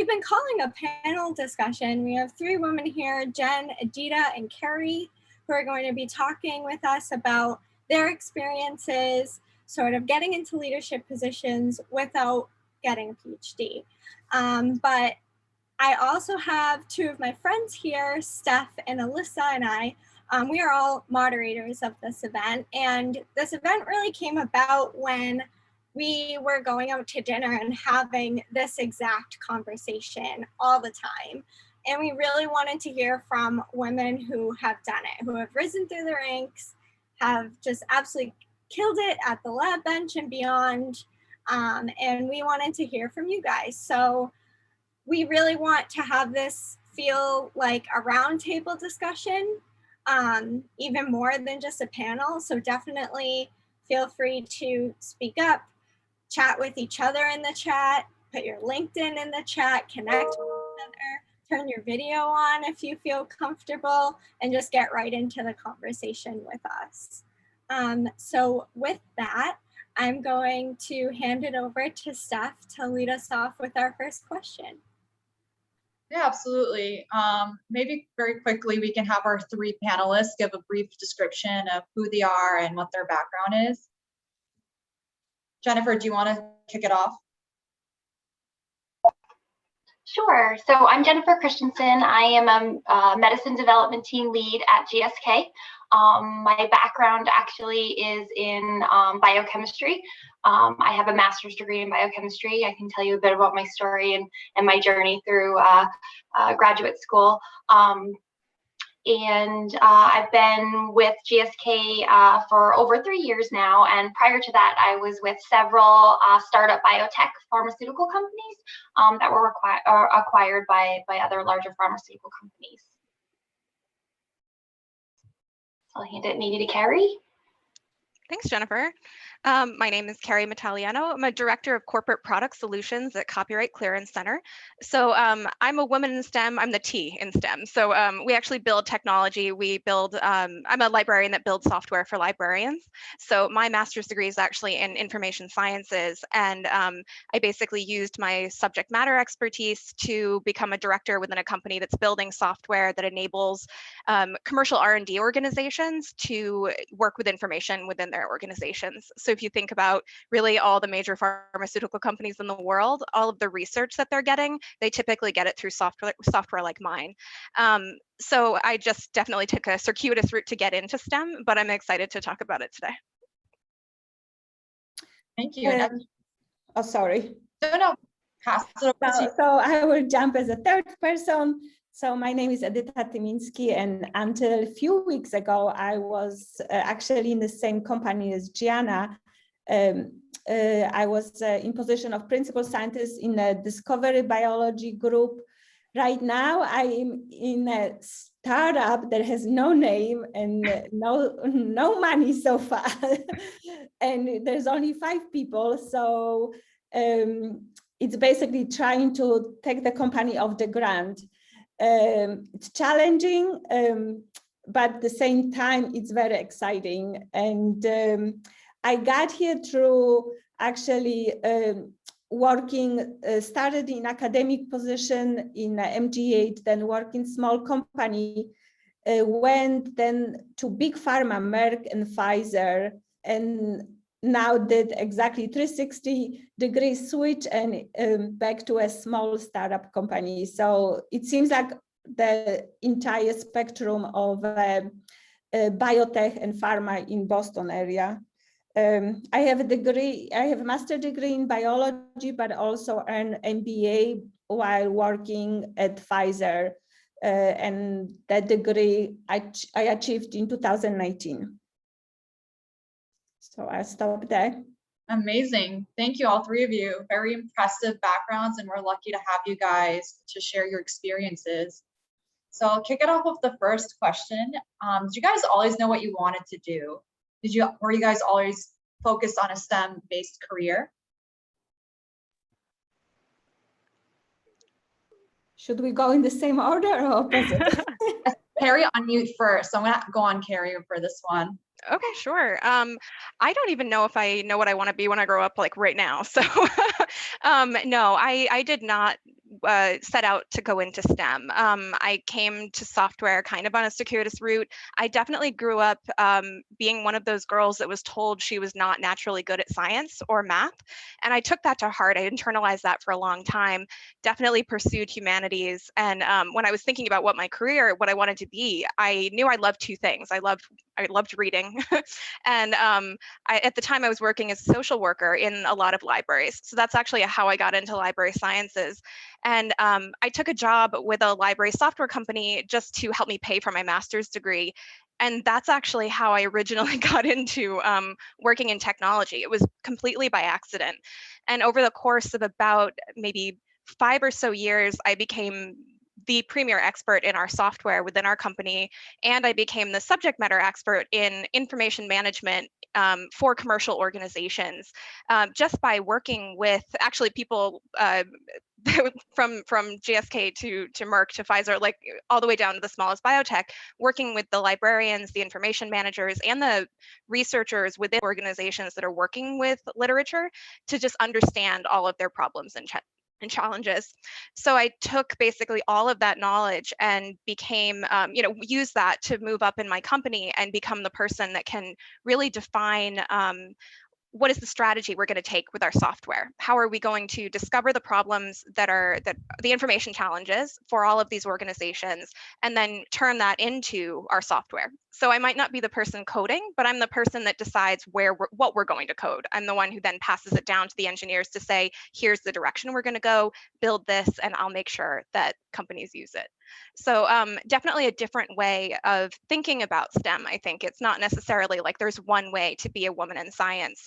been calling a panel discussion. We have 3 women here, Jen, Adita, and Carrie, who are going to be talking with us about their experiences, sort of getting into leadership positions without getting a PhD. But I also have 2 of my friends here, Steph and Alyssa, and I. We are all moderators of this event, and this event really came about when we were going out to dinner and having this exact conversation all the time. And we really wanted to hear from women who have done it, who have risen through the ranks, have just absolutely killed it at the lab bench and beyond. And we wanted to hear from you guys. So we really want to have this feel like a roundtable discussion, even more than just a panel. So definitely feel free to speak up, chat with each other in the chat, put your LinkedIn in the chat, connect with each other, turn your video on if you feel comfortable, and just get right into the conversation with us. So with that, I'm going to hand it over to Steph to lead us off with our first question. Yeah, absolutely. Maybe very quickly, we can have our 3 panelists give a brief description of who they are and what their background is. Jennifer, do you want to kick it off? Sure. So I'm Jennifer Christensen. I am a medicine development team lead at GSK. My background actually is in biochemistry. I have a master's degree in biochemistry. I can tell you a bit about my story and my journey through graduate school. I've been with GSK for over 3 years now. And prior to that, I was with several startup biotech pharmaceutical companies that were acquired by other larger pharmaceutical companies. So I'll hand it maybe to Carrie. Thanks, Jennifer. My name is Carrie Metalliano. I'm a director of corporate product solutions at Copyright Clearance Center. So I'm a woman in STEM. I'm the T in STEM. So we actually build technology. We build, I'm a librarian that builds software for librarians. So my master's degree is actually in information sciences. And I basically used my subject matter expertise to become a director within a company that's building software that enables commercial R&D organizations to work with information within their organizations. So if you think about really all the major pharmaceutical companies in the world, all of the research that they're getting, they typically get it through software like mine. So I just definitely took a circuitous route to get into STEM, but I'm excited to talk about it today. Thank you. Oh, sorry. No. Pass it over to you. So I will jump as a 3rd person. So my name is Edyta Tymiński, and until a few weeks ago, I was actually in the same company as Gianna. I was in position of principal scientist in a discovery biology group. Right now, I am in a startup that has no name and no money so far, and there's only 5 people. So it's basically trying to take the company off the ground. It's challenging, but at the same time, it's very exciting. And I got here through actually working, started in academic position in MGH, then work in small company, went then to big pharma, Merck and Pfizer, and now did exactly 360-degree switch and back to a small startup company. So it seems like the entire spectrum of biotech and pharma in Boston area. I have a master's degree in biology, but also an MBA while working at Pfizer. And that degree I achieved in 2019. So I'll stop there. Amazing. Thank you, all 3 of you. Very impressive backgrounds, and we're lucky to have you guys to share your experiences. So I'll kick it off with the first question. Did you guys always know what you wanted to do? Were you guys always focused on a STEM-based career? Should we go in the same order or opposite? Carrie, unmute first. So I'm gonna go on Carrie for this one. Okay, sure. I don't even know if I know what I want to be when I grow up, like right now. So no, I did not set out to go into STEM. I came to software kind of on a circuitous route. I definitely grew up being one of those girls that was told she was not naturally good at science or math. And I took that to heart. I internalized that for a long time, definitely pursued humanities. And when I was thinking about what my career, what I wanted to be, I knew I loved two things. I loved reading. And at the time I was working as a social worker in a lot of libraries. So that's actually how I got into library sciences. And I took a job with a library software company just to help me pay for my master's degree. And that's actually how I originally got into working in technology. It was completely by accident. And over the course of about maybe 5 or so years, I became the premier expert in our software within our company, and I became the subject matter expert in information management for commercial organizations, just by working with actually people from GSK to Merck to Pfizer, like all the way down to the smallest biotech, working with the librarians, the information managers, and the researchers within organizations that are working with literature to just understand all of their problems and challenges. So I took basically all of that knowledge and became, use that to move up in my company and become the person that can really define what is the strategy we're going to take with our software? How are we going to discover the problems that the information challenges for all of these organizations, and then turn that into our software? So I might not be the person coding, but I'm the person that decides what we're going to code. I'm the one who then passes it down to the engineers to say, here's the direction we're going to go, build this, and I'll make sure that companies use it. So definitely a different way of thinking about STEM. I think it's not necessarily like there's one way to be a woman in science.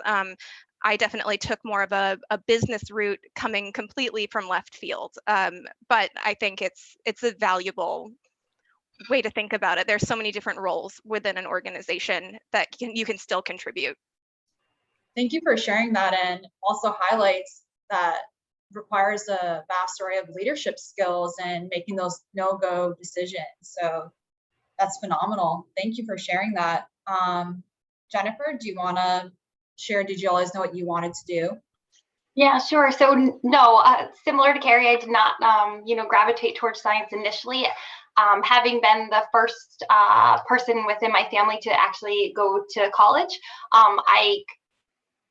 I definitely took more of a business route coming completely from left field. But I think it's a valuable way to think about it. There's so many different roles within an organization that you can still contribute. Thank you for sharing that, and also highlights that requires a vast array of leadership skills and making those no-go decisions. So that's phenomenal. Thank you for sharing that. Jennifer, do you want to share, did you always know what you wanted to do? Yeah, sure. So no, similar to Carrie, I did not, gravitate towards science initially. Having been the first person within my family to actually go to college, I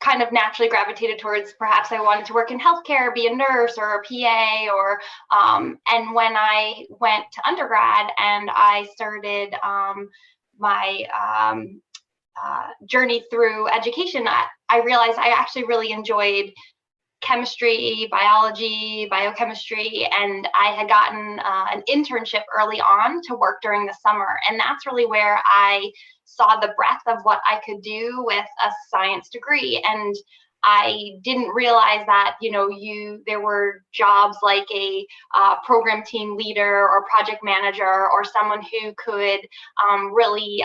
kind of naturally gravitated towards perhaps I wanted to work in healthcare, be a nurse or a PA, or and when I went to undergrad and I started my journey through education, I realized I actually really enjoyed chemistry, biology, biochemistry, and I had gotten an internship early on to work during the summer. And that's really where I saw the breadth of what I could do with a science degree. And I didn't realize that, there were jobs like a program team leader or project manager or someone who could really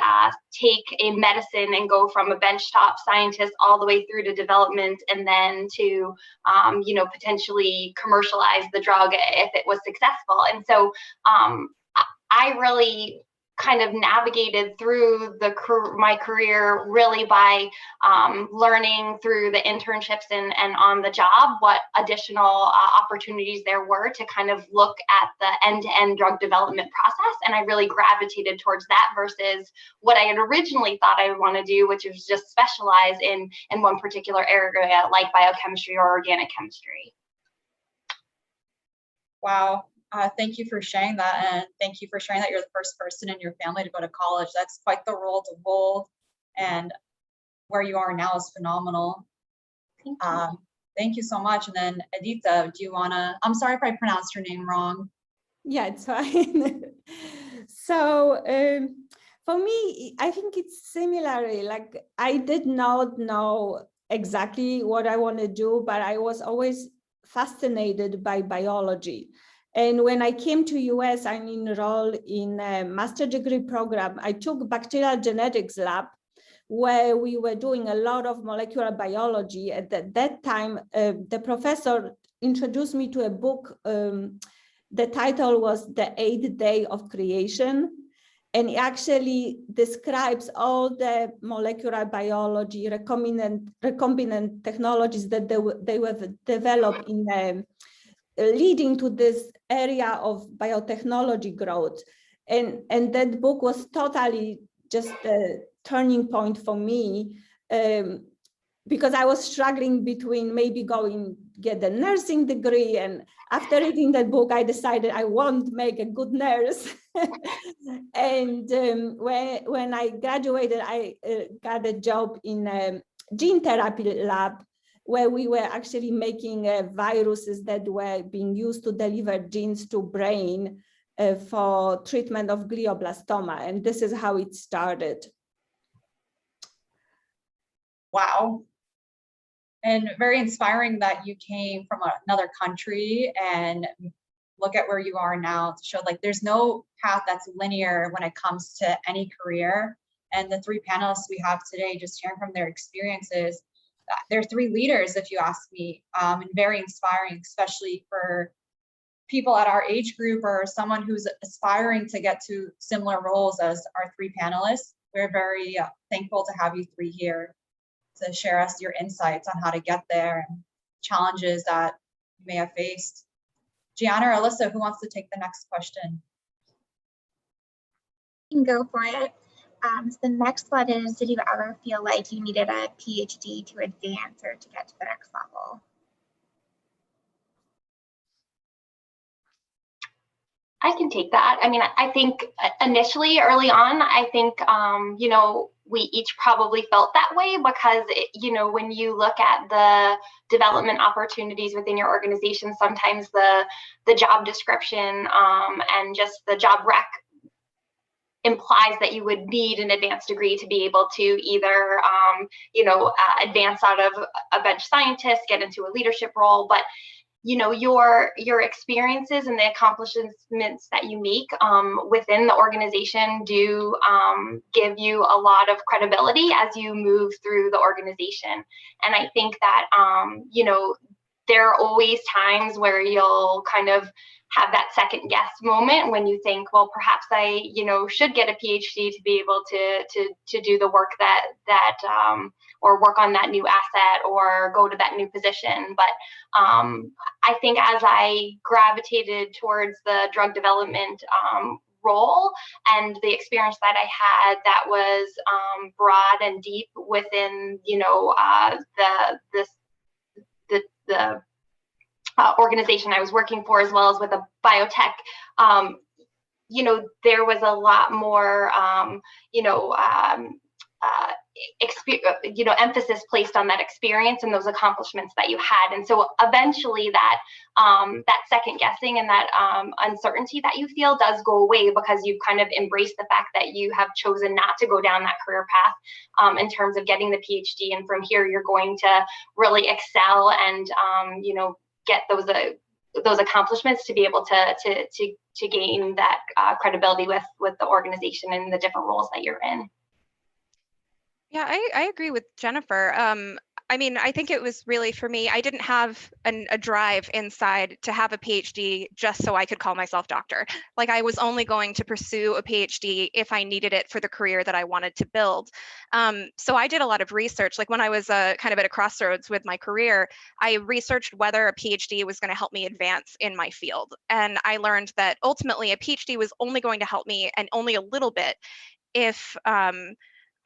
take a medicine and go from a benchtop scientist all the way through to development and then to, potentially commercialize the drug if it was successful. And so I really kind of navigated through my career really by learning through the internships and on the job what additional opportunities there were to kind of look at the end-to-end drug development process. And I really gravitated towards that versus what I had originally thought I would want to do, which was just specialize in one particular area like biochemistry or organic chemistry. Wow. Thank you for sharing that, and thank you for sharing that you're the first person in your family to go to college. That's quite the role to hold, and where you are now is phenomenal. Thank you so much. And then Aditya, do you want to, I'm sorry if I pronounced your name wrong. Yeah, it's fine. So for me, I think it's similarly, like I did not know exactly what I want to do, but I was always fascinated by biology. And when I came to US, I enrolled in a master's degree program. I took bacterial genetics lab where we were doing a lot of molecular biology. At that time, the professor introduced me to a book. The title was The 8th Day of Creation. And it actually describes all the molecular biology, recombinant technologies that they were developed in leading to this area of biotechnology growth. And that book was totally just a turning point for me, because I was struggling between maybe going get a nursing degree, and after reading that book, I decided I won't make a good nurse. And when I graduated, I got a job in a gene therapy lab, where we were actually making viruses that were being used to deliver genes to brain for treatment of glioblastoma. And this is how it started. Wow. And very inspiring that you came from another country and look at where you are now to show like there's no path that's linear when it comes to any career. And the three panelists we have today, just hearing from their experiences, they're three leaders, if you ask me, and very inspiring, especially for people at our age group or someone who's aspiring to get to similar roles as our three panelists. We're very thankful to have you three here to share us your insights on how to get there and challenges that you may have faced. Gianna or Alyssa, who wants to take the next question? You can go for it. So the next one is, did you ever feel like you needed a PhD to advance or to get to the next level? I can take that. I mean, I think initially, early on, I think, you know, we each probably felt that way because, you know, when you look at the development opportunities within your organization, sometimes the job description and just the job rec implies that you would need an advanced degree to be able to either, you know, advance out of a bench scientist, get into a leadership role, but you know, your experiences and the accomplishments that you make within the organization do give you a lot of credibility as you move through the organization. And I think that, you know, there are always times where you'll kind of have that second guess moment when you think, well, perhaps I, you know, should get a PhD to be able to do the work that or work on that new asset or go to that new position. But I think as I gravitated towards the drug development role and the experience that I had that was broad and deep within, you know, the organization I was working for, as well as with a biotech, you know, there was a lot more, you know, emphasis placed on that experience and those accomplishments that you had. And so eventually that that second guessing and that uncertainty that you feel does go away because you've kind of embraced the fact that you have chosen not to go down that career path in terms of getting the PhD. And from here, you're going to really excel and, you know, get those accomplishments to be able to gain that credibility with the organization and the different roles that you're in. Yeah, I agree with Jennifer. I mean, I think it was really, for me, I didn't have a drive inside to have a PhD just so I could call myself doctor. Like, I was only going to pursue a PhD if I needed it for the career that I wanted to build. So I did a lot of research. Like, when I was kind of at a crossroads with my career, I researched whether a PhD was going to help me advance in my field. And I learned that ultimately a PhD was only going to help me, and only a little bit, if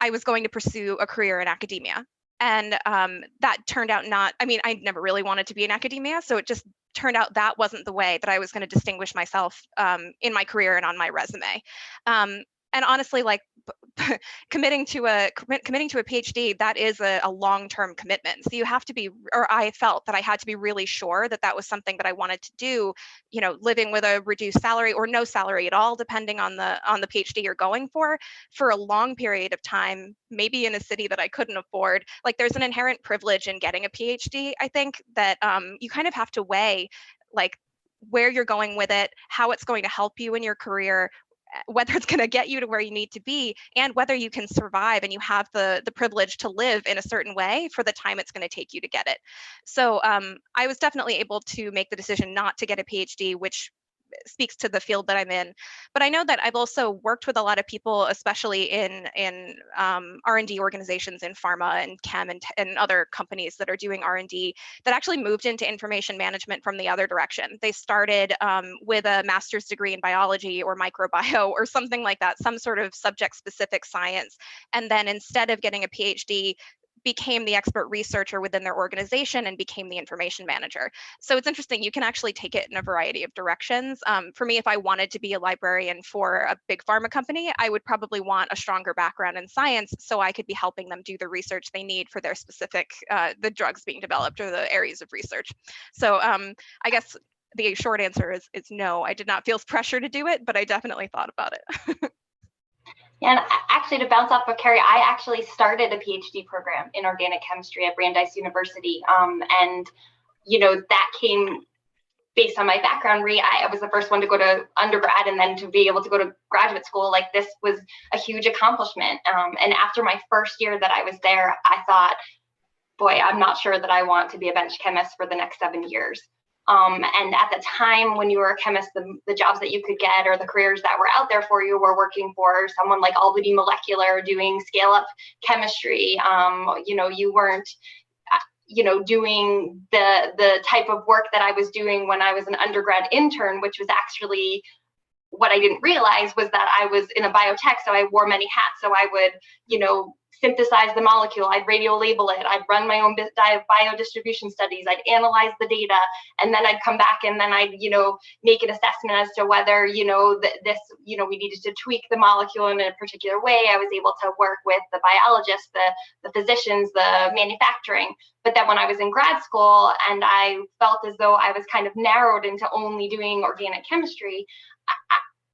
I was going to pursue a career in academia. And that turned out not, I mean, I never really wanted to be in academia, so it just turned out that wasn't the way that I was going to distinguish myself in my career and on my resume. And honestly, like, committing to a PhD, that is a long-term commitment. So you have to be, or I felt that I had to be really sure that that was something that I wanted to do, you know, living with a reduced salary or no salary at all, depending on the PhD you're going for a long period of time, maybe in a city that I couldn't afford. Like, there's an inherent privilege in getting a PhD, I think, that you kind of have to weigh, like, where you're going with it, how it's going to help you in your career, whether it's going to get you to where you need to be, and whether you can survive and you have the privilege to live in a certain way for the time it's going to take you to get it. So I was definitely able to make the decision not to get a PhD, which speaks to the field that I'm in. But I know that I've also worked with a lot of people, especially in R&D organizations in pharma and chem and other companies that are doing R&D, that actually moved into information management from the other direction. They started with a master's degree in biology or microbiome or something like that, some sort of subject-specific science, and then instead of getting a PhD, became the expert researcher within their organization and became the information manager. So it's interesting, you can actually take it in a variety of directions. For me, if I wanted to be a librarian for a big pharma company, I would probably want a stronger background in science so I could be helping them do the research they need for their specific, the drugs being developed or the areas of research. So I guess the short answer is no, I did not feel pressure to do it, but I definitely thought about it. Yeah, and actually, to bounce off of Carrie, I actually started a PhD program in organic chemistry at Brandeis University, and that came based on my background. I was the first one to go to undergrad, and then to be able to go to graduate school, like, this was a huge accomplishment. And after my first year that I was there, I thought, boy, I'm not sure that I want to be a bench chemist for the next 7 years. And at the time when you were a chemist, the jobs that you could get or the careers that were out there for you were working for someone like Albany Molecular doing scale-up chemistry. You weren't doing the type of work that I was doing when I was an undergrad intern, which was actually, what I didn't realize was that I was in a biotech, so I wore many hats. So I would, synthesize the molecule, I'd radio label it, I'd run my own biodistribution studies, I'd analyze the data, and then I'd come back and then I'd, make an assessment as to whether, we needed to tweak the molecule in a particular way. I was able to work with the biologists, the physicians, the manufacturing. But then when I was in grad school and I felt as though I was kind of narrowed into only doing organic chemistry,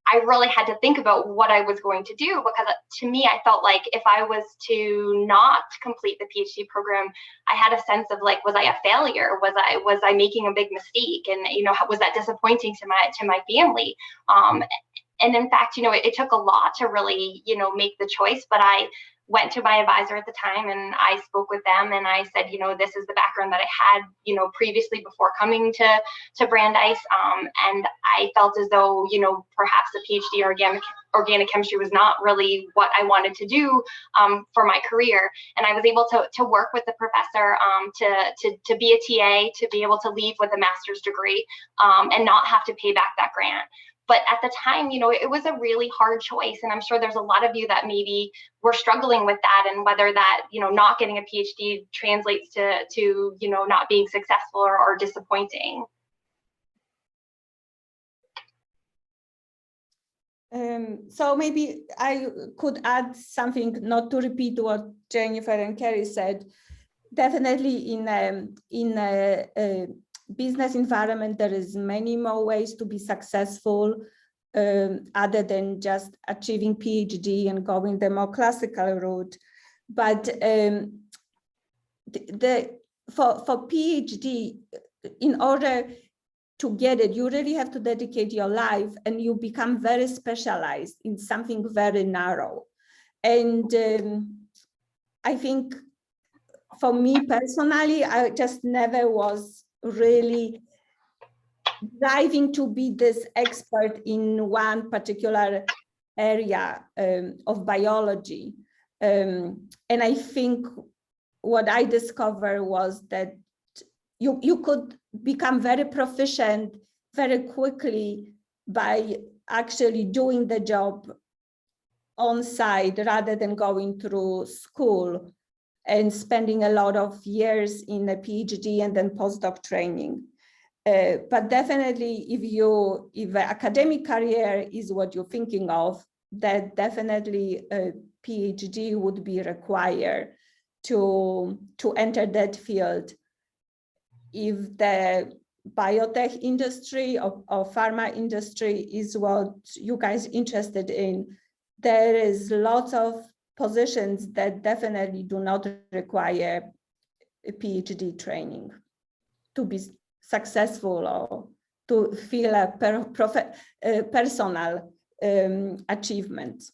I really had to think about what I was going to do, because to me, I felt like if I was to not complete the PhD program, I had a sense of, like, was I a failure? Was I making a big mistake? And, was that disappointing to my family? And in fact, it took a lot to really, make the choice, but I went to my advisor at the time and I spoke with them and I said, this is the background that I had, previously before coming to Brandeis. And I felt as though, perhaps a PhD in organic chemistry was not really what I wanted to do for my career. And I was able to work with the professor to be a TA, to be able to leave with a master's degree and not have to pay back that grant. But at the time, it was a really hard choice. And I'm sure there's a lot of you that maybe were struggling with that, and whether that, not getting a PhD translates to not being successful or disappointing. So maybe I could add something, not to repeat what Jennifer and Carrie said. Definitely in a business environment, there is many more ways to be successful other than just achieving PhD and going the more classical route. But for PhD, in order to get it, you really have to dedicate your life, and you become very specialized in something very narrow. And I think for me personally, I just never was really driving to be this expert in one particular area of biology. And I think what I discovered was that you could become very proficient very quickly by actually doing the job on site rather than going through school and spending a lot of years in a PhD and then postdoc training. But definitely, if an academic career is what you're thinking of, that definitely a PhD would be required to enter that field. If the biotech industry or pharma industry is what you guys interested in, there is lots of positions that definitely do not require a PhD training to be successful or to feel a personal achievement.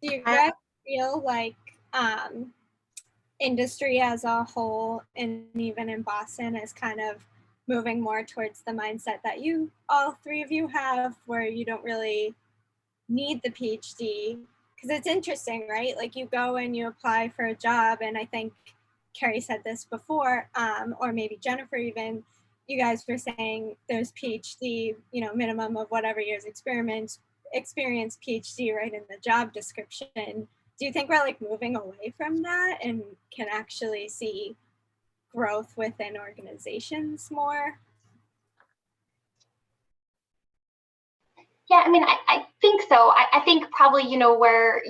Do you guys feel like industry as a whole, and even in Boston, is kind of moving more towards the mindset that you, all three of you have, where you don't really need the PhD. Because it's interesting, right? Like you go and you apply for a job, and I think Carrie said this before, or maybe Jennifer even, you guys were saying there's PhD, you know, minimum of whatever years experience PhD right in the job description. Do you think we're like moving away from that and can actually see growth within organizations more? Yeah, I mean, I think so. I think probably, where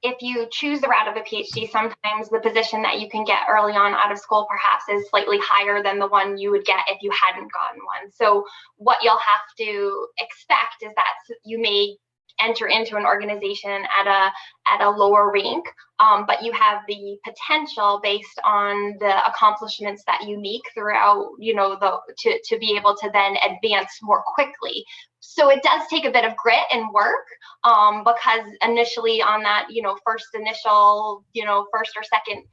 if you choose the route of a PhD, sometimes the position that you can get early on out of school perhaps is slightly higher than the one you would get if you hadn't gotten one. So what you'll have to expect is that you may enter into an organization at a lower rank, but you have the potential based on the accomplishments that you make throughout, to be able to then advance more quickly. So it does take a bit of grit and work, because initially on that, first or second,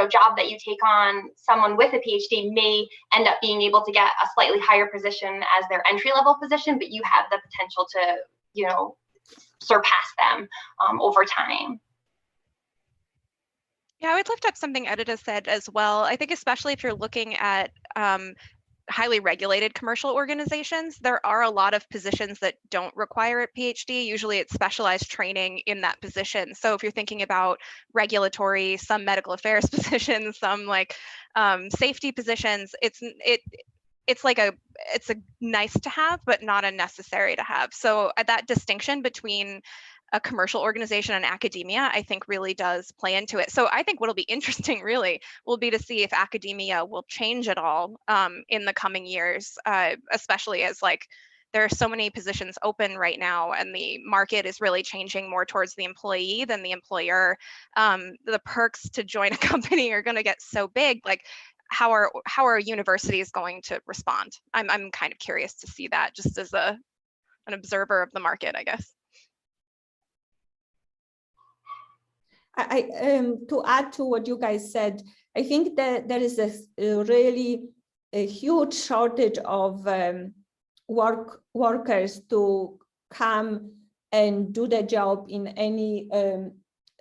job that you take on, someone with a PhD may end up being able to get a slightly higher position as their entry level position, but you have the potential to, surpass them over time. Yeah, I would lift up something Edita said as well. I think especially if you're looking at highly regulated commercial organizations, there are a lot of positions that don't require a PhD. Usually it's specialized training in that position. So if you're thinking about regulatory, some medical affairs positions, some like safety positions, it's a nice to have, but not a necessary to have. So that distinction between a commercial organization and academia, I think really does play into it. So I think what'll be interesting really will be to see if academia will change at all in the coming years, especially as like there are so many positions open right now and the market is really changing more towards the employee than the employer. The perks to join a company are going to get so big, like how are universities going to respond? I'm kind of curious to see that just as an observer of the market, I guess. To add to what you guys said, I think that there is a huge shortage of workers to come and do the job in any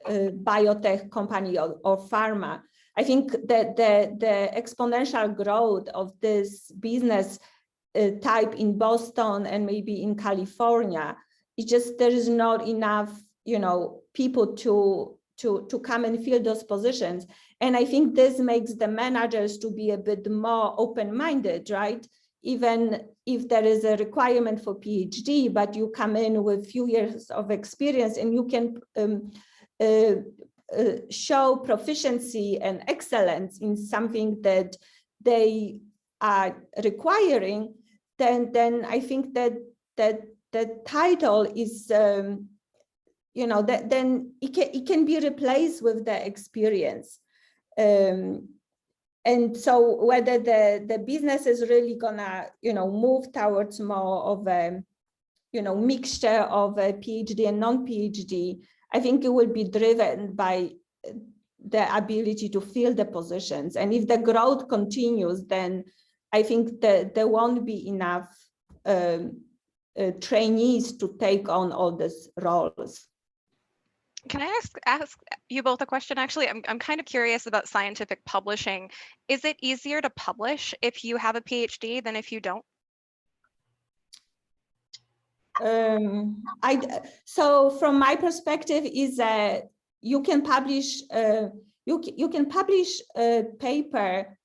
biotech company or pharma. I think that the exponential growth of this business type in Boston and maybe in California, it's just there is not enough, people to come and fill those positions. And I think this makes the managers to be a bit more open-minded, right? Even if there is a requirement for PhD, but you come in with few years of experience and you can show proficiency and excellence in something that they are requiring, then I think that the title is that then it can be replaced with the experience. And so whether the business is really gonna, move towards more of a, mixture of a PhD and non-PhD, I think it will be driven by the ability to fill the positions. And if the growth continues, then I think that there won't be enough trainees to take on all these roles. Can I ask you both a question? Actually, I'm kind of curious about scientific publishing. Is it easier to publish if you have a PhD than if you don't? So from my perspective is that you can publish you can publish a paper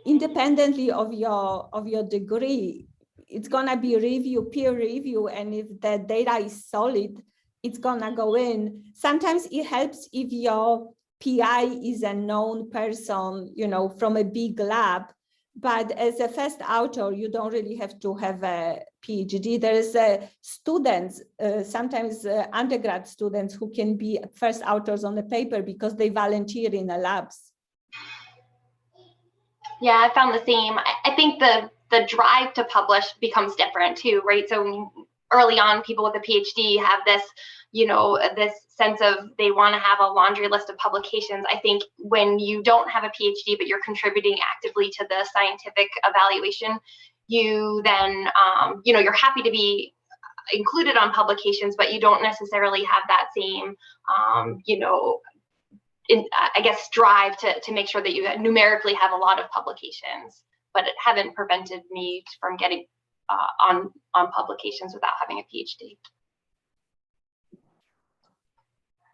independently of your degree. It's gonna be peer review, and if the data is solid, it's gonna go in. Sometimes it helps if your PI is a known person, from a big lab. But as a first author, you don't really have to have a PhD. There is students, sometimes undergrad students, who can be first authors on the paper because they volunteer in the labs. Yeah, I found the same. I think the drive to publish becomes different too, right? So early on, people with a PhD have this, this sense of they want to have a laundry list of publications. I think when you don't have a PhD, but you're contributing actively to the scientific evaluation, you then, you're happy to be included on publications, but you don't necessarily have that same, I guess, drive to make sure that you numerically have a lot of publications. But it haven't prevented me from getting on publications without having a PhD.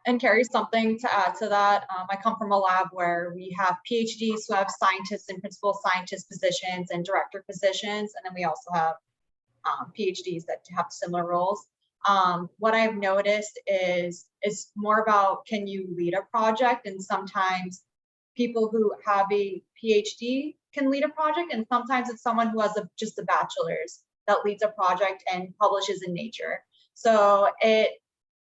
And Carrie, something to add to that. I come from a lab where we have PhDs who have scientists and principal scientist positions and director positions, and then we also have PhDs that have similar roles. What I've noticed is it's more about, can you lead a project? And sometimes people who have a PhD can lead a project, and sometimes it's someone who has just a bachelor's that leads a project and publishes in Nature. So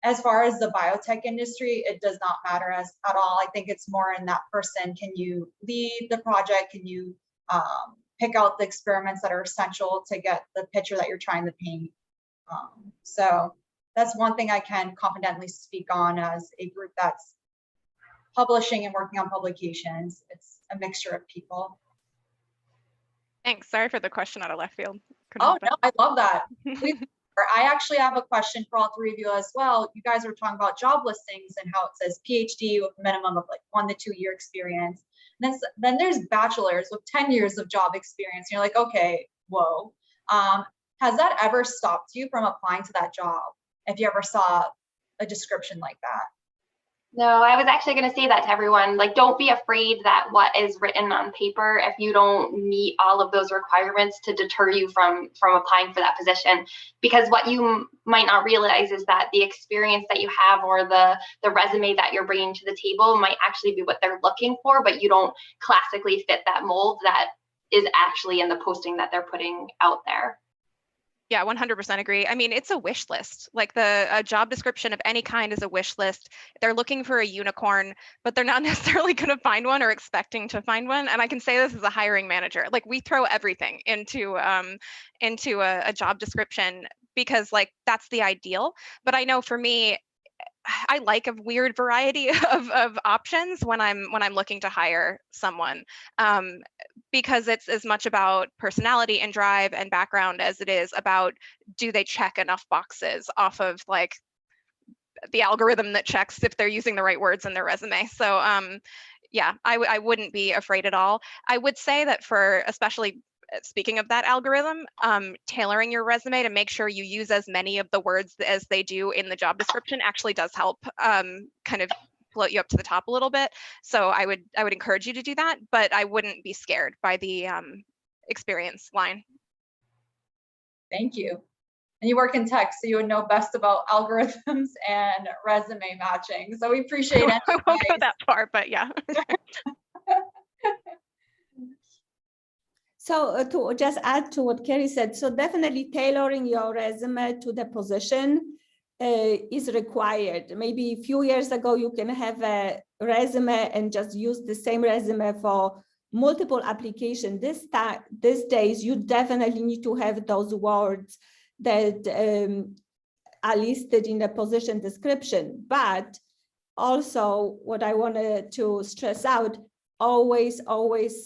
as far as the biotech industry, it does not matter at all. I think it's more in that person. Can you lead the project? Can you pick out the experiments that are essential to get the picture that you're trying to paint? So that's one thing I can confidently speak on as a group that's publishing and working on publications. It's a mixture of people. Thanks. Sorry for the question out of left field. Oh, no, I love that. I actually have a question for all three of you as well. You guys were talking about job listings and how it says PhD with a minimum of like 1 to 2 year experience. And then there's bachelors with 10 years of job experience. You're like, okay, whoa. Has that ever stopped you from applying to that job? If you ever saw a description like that? No, I was actually going to say that to everyone. Like, don't be afraid that what is written on paper, if you don't meet all of those requirements, to deter you from applying for that position. Because what you might not realize is that the experience that you have, or the resume that you're bringing to the table, might actually be what they're looking for, but you don't classically fit that mold that is actually in the posting that they're putting out there. Yeah, 100% agree. I mean, it's a wish list. Like a job description of any kind is a wish list. They're looking for a unicorn, but they're not necessarily going to find one or expecting to find one. And I can say this as a hiring manager, like we throw everything into a job description because like that's the ideal. But I know for me, I like a weird variety of options when I'm looking to hire someone, because it's as much about personality and drive and background as it is about, do they check enough boxes off of like the algorithm that checks if they're using the right words in their resume. So yeah, I wouldn't be afraid at all. I would say that for, especially speaking of that algorithm, tailoring your resume to make sure you use as many of the words as they do in the job description actually does help kind of float you up to the top a little bit. So I would encourage you to do that, but I wouldn't be scared by the experience line. Thank you. And you work in tech, so you would know best about algorithms and resume matching. So we appreciate it. I won't go that far, but yeah. So to just add to what Carrie said, so definitely tailoring your resume to the position is required. Maybe a few years ago, you can have a resume and just use the same resume for multiple applications. These days, you definitely need to have those words that are listed in the position description. But also what I wanted to stress out, always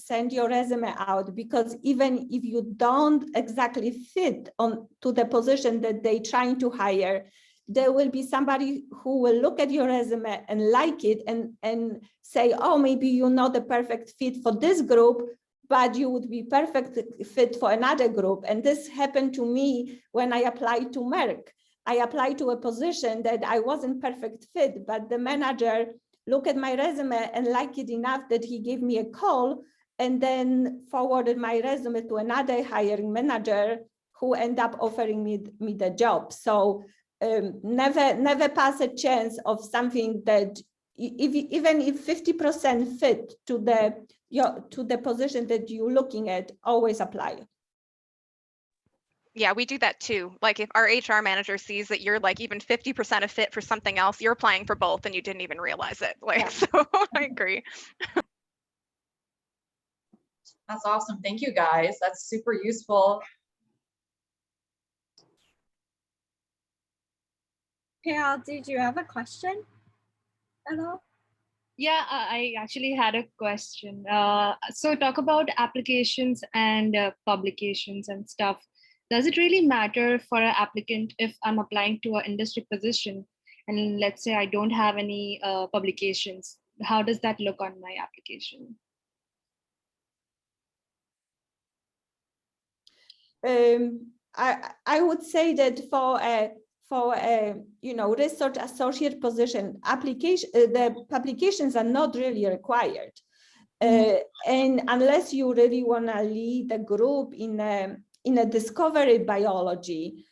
send your resume out, because even if you don't exactly fit on to the position that they're trying to hire, there will be somebody who will look at your resume and like it and say, oh, maybe you're not the perfect fit for this group, but you would be perfect fit for another group. And this happened to me when I applied to Merck. I applied to a position that I wasn't perfect fit, but the manager looked at my resume and liked it enough that he gave me a call and then forwarded my resume to another hiring manager who ended up offering me the job. So never pass a chance of something that even if 50% fit to the position that you're looking at, always apply. Yeah, we do that too. Like if our HR manager sees that you're like even 50% a fit for something else, you're applying for both and you didn't even realize it. Like, yeah. So I agree. That's awesome. Thank you guys. That's super useful. Payal, did you have a question at all? Yeah, I actually had a question. So talk about applications and publications and stuff. Does it really matter for an applicant if I'm applying to an industry position and let's say I don't have any publications? How does that look on my application? I would say that for a research associate position, the publications are not really required, and unless you really want to lead a group in a discovery biology,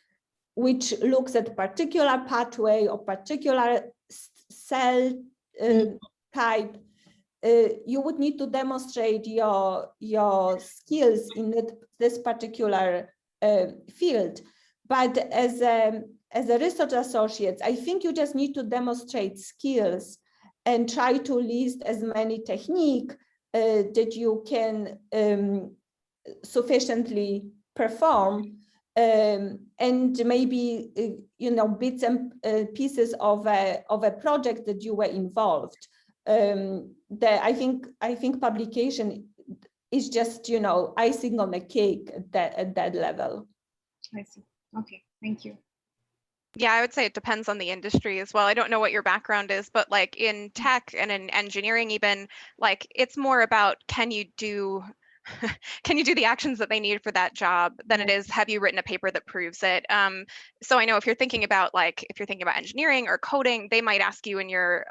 which looks at particular pathway or particular cell type, you would need to demonstrate your skills in this particular field. But as a research associate, I think you just need to demonstrate skills and try to list as many techniques that you can sufficiently perform, and maybe bits and pieces of a project that you were involved. I think publication is just icing on the cake at that level. I see. Okay, thank you. Yeah, I would say it depends on the industry as well. I don't know what your background is, but like in tech and in engineering even, like it's more about can you do the actions that they need for that job than it is have you written a paper that proves it. So I know if you're thinking about engineering or coding, they might ask you in your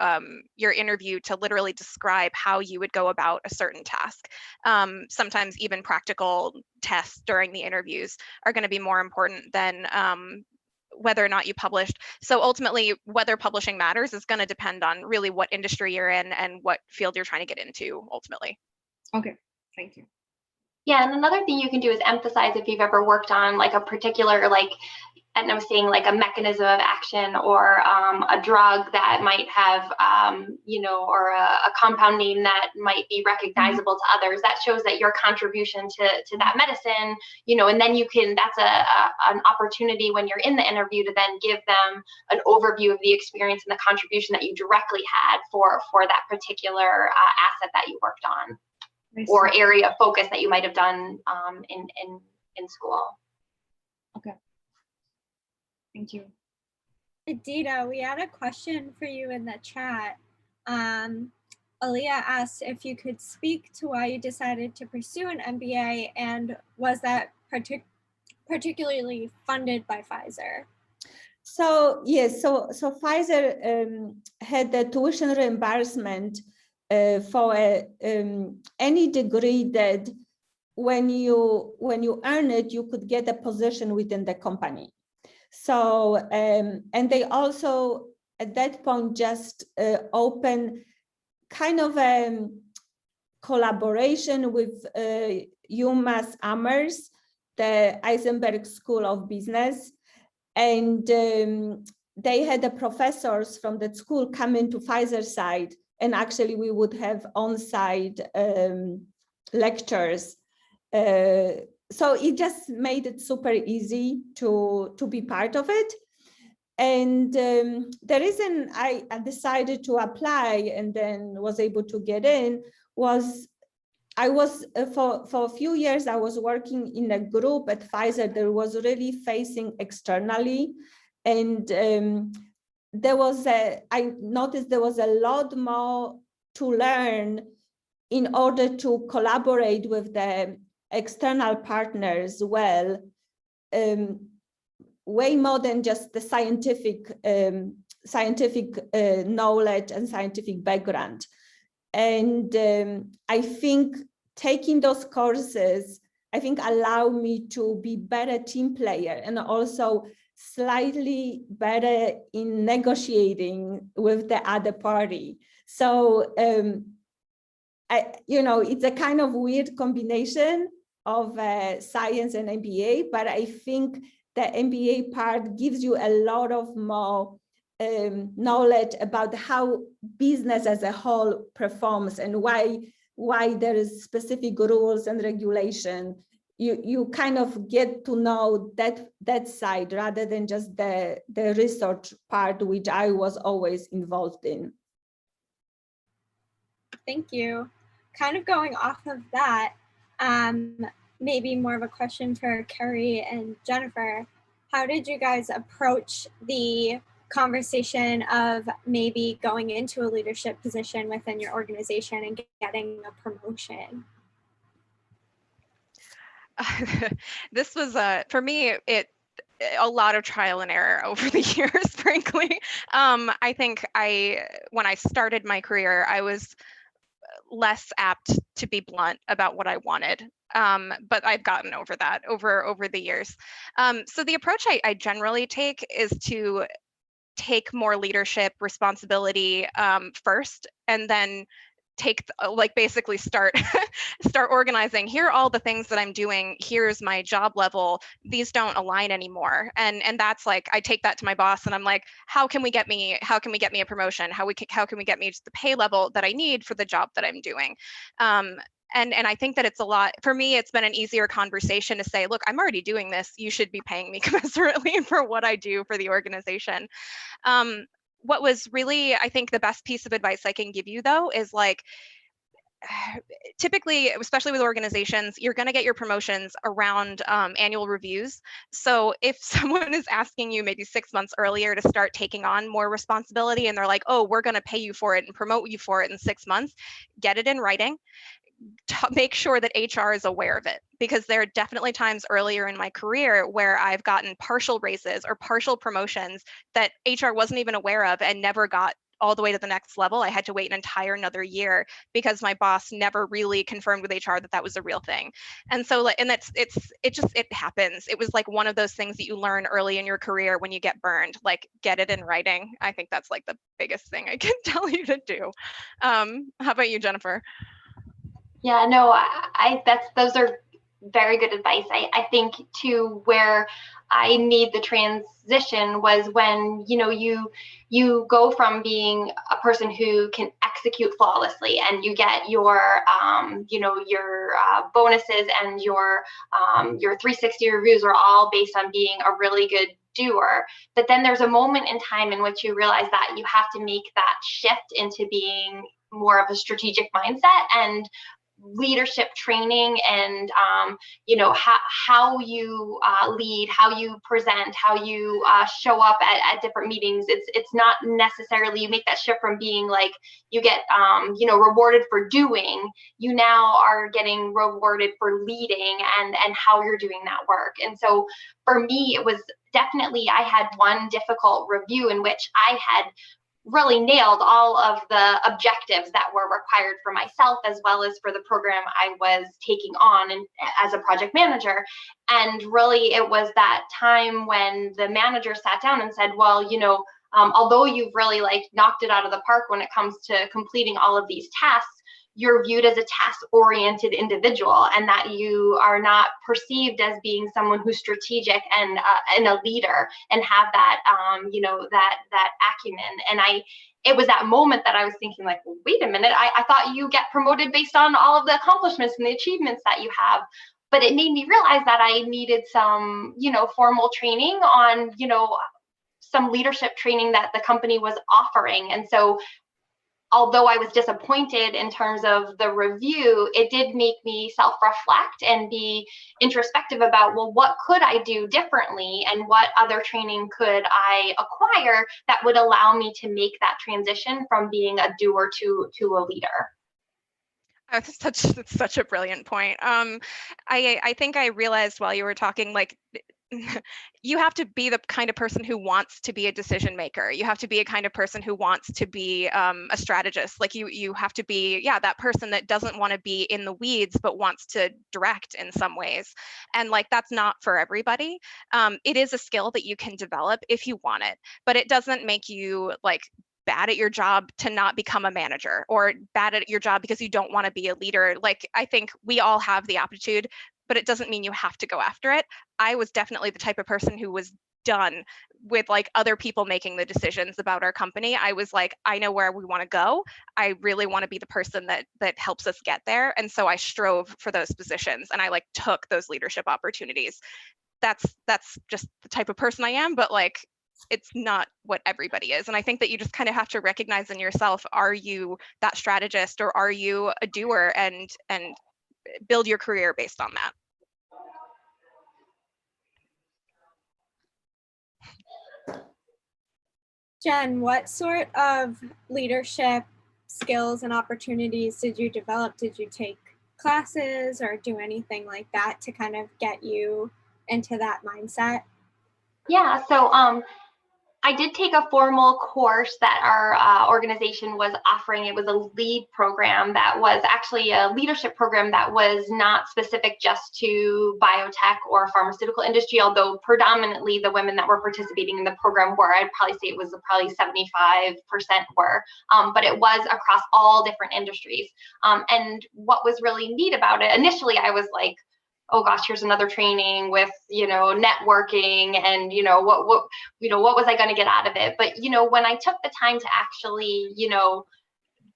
interview to literally describe how you would go about a certain task. Sometimes even practical tests during the interviews are going to be more important than whether or not you published. So ultimately, whether publishing matters is going to depend on really what industry you're in and what field you're trying to get into ultimately. Okay, thank you. Yeah, and another thing you can do is emphasize if you've ever worked on like a particular, and I'm saying like a mechanism of action or a drug that might have, or a compound name that might be recognizable to others. That shows that your contribution to that medicine, and then that's an opportunity when you're in the interview to then give them an overview of the experience and the contribution that you directly had for that particular asset that you worked on or area of focus that you might have done in school. Okay. Thank you. Adita, we had a question for you in the chat. Aaliyah asked if you could speak to why you decided to pursue an MBA, and was that particularly funded by Pfizer? So yes, so Pfizer had the tuition reimbursement for any degree that when you earn it, you could get a position within the company. So, and they also at that point just open kind of a collaboration with UMass Amherst, the Eisenberg School of Business. And they had the professors from that school come into Pfizer side, and actually we would have on-site lectures. So it just made it super easy to be part of it. And the reason I decided to apply and then was able to get in was I was, for a few years, I was working in a group at Pfizer that was really facing externally. And I noticed there was a lot more to learn in order to collaborate with the external partners well, way more than just the scientific knowledge and scientific background. And I think taking those courses, I think allow me to be better team player and also slightly better in negotiating with the other party. So, it's a kind of weird combination of science and MBA, but I think the MBA part gives you a lot of more knowledge about how business as a whole performs and why there is specific rules and regulation you kind of get to know that side rather than just the research part, which I was always involved in. Thank you. Kind of going off of that, maybe more of a question for Carrie and Jennifer. How did you guys approach the conversation of maybe going into a leadership position within your organization and getting a promotion? This was for me, a lot of trial and error over the years, frankly. I think when I started my career, I was less apt to be blunt about what I wanted. But I've gotten over that over the years. So the approach I generally take is to take more leadership responsibility first, and then basically start organizing. Here are all the things that I'm doing. Here's my job level. These don't align anymore. And that's like, I take that to my boss and I'm like, how can we get me a promotion? How can we get me to the pay level that I need for the job that I'm doing? And I think that it's a lot, for me, it's been an easier conversation to say, look, I'm already doing this. You should be paying me commensurately for what I do for the organization. What was really, I think, the best piece of advice I can give you, though, is like, typically, especially with organizations, you're going to get your promotions around annual reviews. So if someone is asking you maybe 6 months earlier to start taking on more responsibility and they're like, oh, we're going to pay you for it and promote you for it in 6 months, get it in writing. Make sure that HR is aware of it, because there are definitely times earlier in my career where I've gotten partial raises or partial promotions that HR wasn't even aware of and never got all the way to the next level. I had to wait an entire another year because my boss never really confirmed with HR that that was a real thing. And so, and it happens. It was like one of those things that you learn early in your career when you get burned, like get it in writing. I think that's like the biggest thing I can tell you to do. How about you, Jennifer? Yeah, no, those are very good advice. I think too, where I made the transition was when, you go from being a person who can execute flawlessly and you get your, your bonuses and your 360 reviews are all based on being a really good doer. But then there's a moment in time in which you realize that you have to make that shift into being more of a strategic mindset, and leadership training and how you lead, how you present, how you show up at different meetings. It's not necessarily, you make that shift from being like you get rewarded for doing, you now are getting rewarded for leading and how you're doing that work. And so for me, it was definitely, I had one difficult review in which I had really nailed all of the objectives that were required for myself as well as for the program I was taking on and as a project manager. And really it was that time when the manager sat down and said, well, although you've really like knocked it out of the park when it comes to completing all of these tasks, you're viewed as a task-oriented individual, and that you are not perceived as being someone who's strategic and a leader and have that, that acumen. And it was that moment that I was thinking like, well, wait a minute, I thought you get promoted based on all of the accomplishments and the achievements that you have. But it made me realize that I needed some, formal training on, some leadership training that the company was offering. And so although I was disappointed in terms of the review, it did make me self-reflect and be introspective about, well, what could I do differently and what other training could I acquire that would allow me to make that transition from being a doer to a leader. Oh, that's such a brilliant point. I think I realized while you were talking, like, you have to be the kind of person who wants to be a decision maker. You have to be a kind of person who wants to be a strategist. Like you have to be, that person that doesn't want to be in the weeds, but wants to direct in some ways. And like, that's not for everybody. It is a skill that you can develop if you want it, but it doesn't make you like bad at your job to not become a manager, or bad at your job because you don't want to be a leader. Like, I think we all have the aptitude. but it doesn't mean you have to go after it. I was definitely the type of person who was done with like other people making the decisions about our company. I was like, I know where we want to go. I really want to be the person that helps us get there. And so I strove for those positions and I like took those leadership opportunities. That's just the type of person I am, but like it's not what everybody is. And I think that you just kind of have to recognize in yourself, are you that strategist or are you a doer, and build your career based on that. Jen, what sort of leadership skills and opportunities did you develop? Did you take classes or do anything like that to kind of get you into that mindset? Yeah, so I did take a formal course that our organization was offering. It was a lead program that was actually a leadership program that was not specific just to biotech or pharmaceutical industry, although predominantly the women that were participating in the program were. I'd probably say it was probably 75% were, but it was across all different industries. And what was really neat about it, initially I was like, oh gosh, here's another training with, networking and, what was I going to get out of it? But, when I took the time to actually,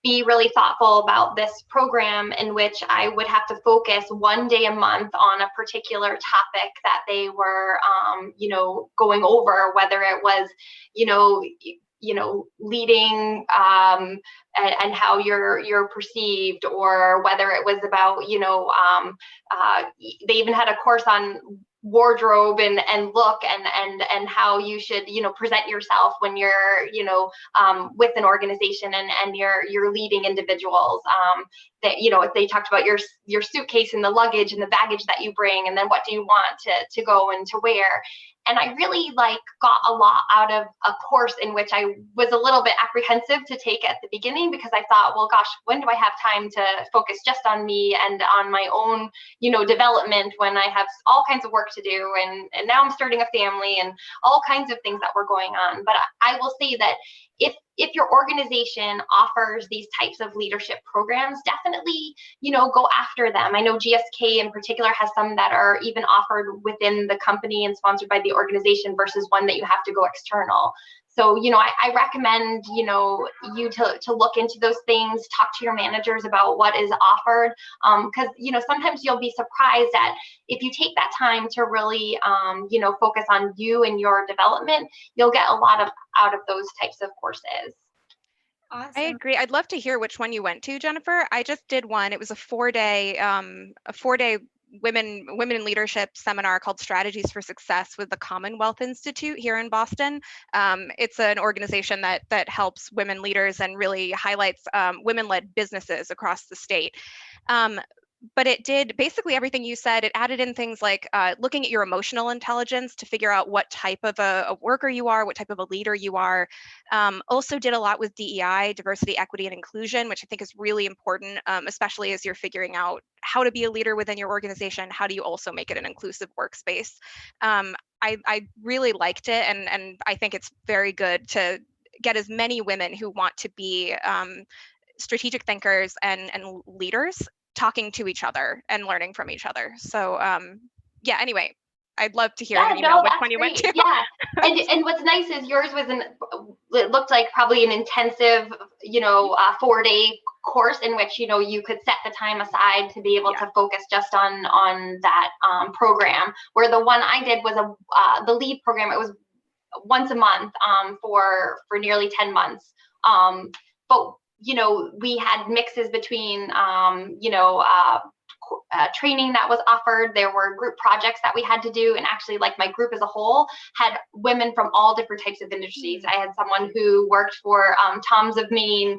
be really thoughtful about this program in which I would have to focus one day a month on a particular topic that they were, going over, whether it was, leading and how you're perceived, or whether it was about, they even had a course on wardrobe and look and how you should present yourself when you're with an organization and you're leading individuals, that they talked about your suitcase and the luggage and the baggage that you bring, and then what do you want to go and to wear. And I really got a lot out of a course in which I was a little bit apprehensive to take at the beginning, because I thought, well, gosh, when do I have time to focus just on me and on my own, development, when I have all kinds of work to do, and now I'm starting a family and all kinds of things that were going on. But I will say that if your organization offers these types of leadership programs, definitely, go after them. I know GSK in particular has some that are even offered within the company and sponsored by the organization versus one that you have to go external. So, I recommend, you to look into those things, talk to your managers about what is offered. Because, sometimes you'll be surprised at, if you take that time to really, focus on you and your development, you'll get a lot out of those types of courses. Awesome. I agree. I'd love to hear which one you went to, Jennifer. I just did one. It was a four-day women in leadership seminar called Strategies for Success with the Commonwealth Institute here in Boston. It's an organization that helps women leaders and really highlights women-led businesses across the state. But it did basically everything you said. It added in things like looking at your emotional intelligence to figure out what type of a worker you are, what type of a leader you are. Also did a lot with DEI, diversity, equity, and inclusion, which I think is really important, especially as you're figuring out how to be a leader within your organization. How do you also make it an inclusive workspace? I really liked it, and I think it's very good to get as many women who want to be strategic thinkers and leaders talking to each other and learning from each other. So yeah, anyway, I'd love to hear an email which one you went to. Yeah, and what's nice is yours was it looked like probably an intensive, 4-day course in which, you could set the time aside to be able to focus just on that program, where the one I did was the lead program. It was once a month for nearly 10 months. But we had mixes between, training that was offered. There were group projects that we had to do. And actually, my group as a whole had women from all different types of industries. I had someone who worked for Tom's of Maine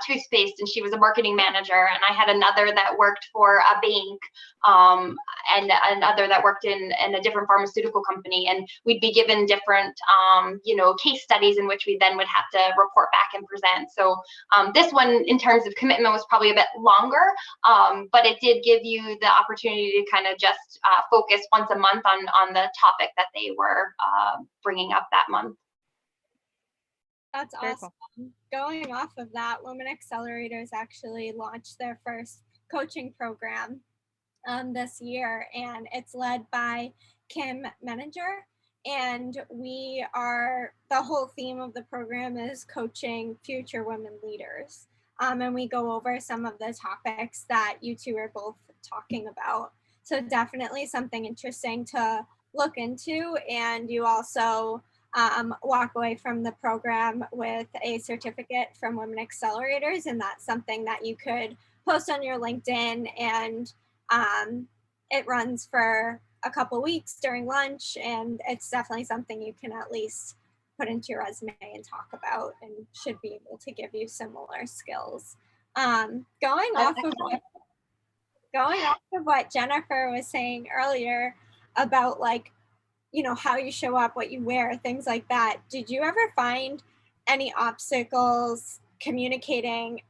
toothpaste, and she was a marketing manager. And I had another that worked for a bank, and another that worked in a different pharmaceutical company. And we'd be given different, case studies in which we then would have to report back and present. So this one, in terms of commitment, was probably a bit longer, but it did give you the opportunity to kind of just focus once a month on the topic that they were bringing up that month. That's Very awesome. cool. Going off of that, Women Accelerators actually launched their first coaching program this year, and it's led by Kim Menninger. And the whole theme of the program is coaching future women leaders. And we go over some of the topics that you two are both talking about. So definitely something interesting to look into. And you also walk away from the program with a certificate from Women Accelerators. And that's something that you could post on your LinkedIn, and it runs for a couple weeks during lunch, and it's definitely something you can at least put into your resume and talk about, and should be able to give you similar skills. Going off of what Jennifer was saying earlier about, like, you know, how you show up, what you wear, things like that, did you ever find any obstacles communicating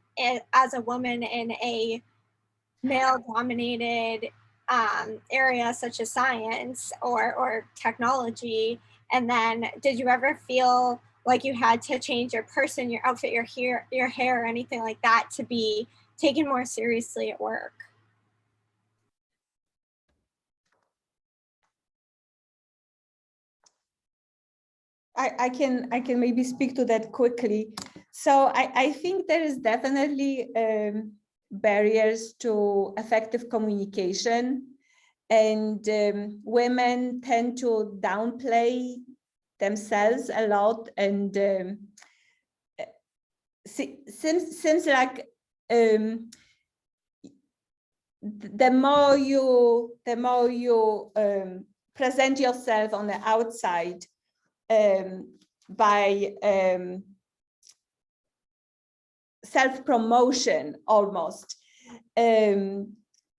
as a woman in a male-dominated area such as science or technology? And then did you ever feel like you had to change your person, your outfit, your hair, or anything like that to be taken more seriously at work? I can maybe speak to that quickly. So I think there is definitely barriers to effective communication, and women tend to downplay themselves a lot, and seems like the more you present yourself on the outside by self-promotion almost,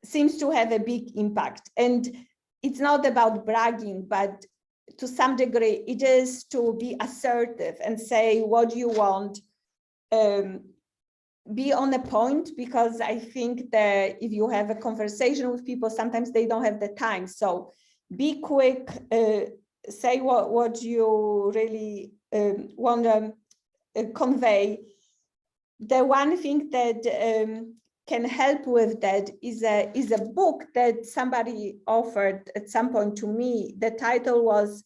seems to have a big impact. And it's not about bragging, but to some degree it is to be assertive and say what you want, be on a point, because I think that if you have a conversation with people, sometimes they don't have the time. So be quick, say what you really want to convey. The one thing that can help with that is a book that somebody offered at some point to me. The title was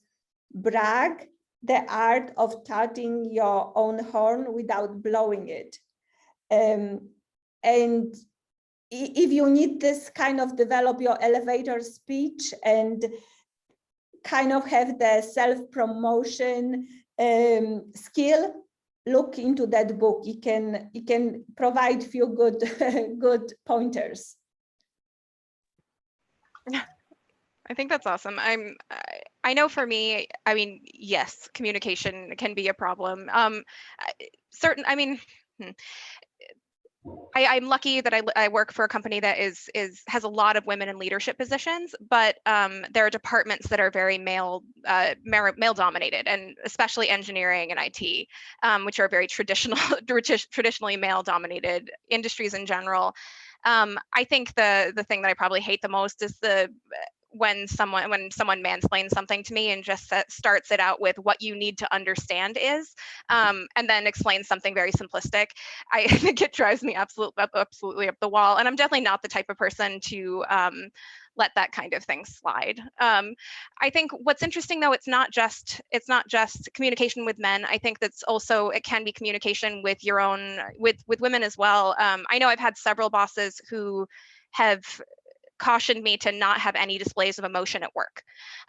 Brag, the Art of Tooting Your Own Horn Without Blowing It. And if you need this kind of develop your elevator speech and kind of have the self-promotion skill, look into that book. It can provide few good good pointers. I think that's awesome. I know for me, I mean, yes, communication can be a problem. I'm lucky that I work for a company that has a lot of women in leadership positions, but there are departments that are very male dominated, and especially engineering and IT, which are very traditionally male dominated industries in general. I think the thing that I probably hate the most is when someone mansplains something to me and just starts it out with what you need to understand is, and then explains something very simplistic. I think it drives me absolutely up the wall. And I'm definitely not the type of person to let that kind of thing slide. I think what's interesting though, it's not just communication with men. I think that's also, it can be communication with your own, with women as well. I know I've had several bosses who have cautioned me to not have any displays of emotion at work.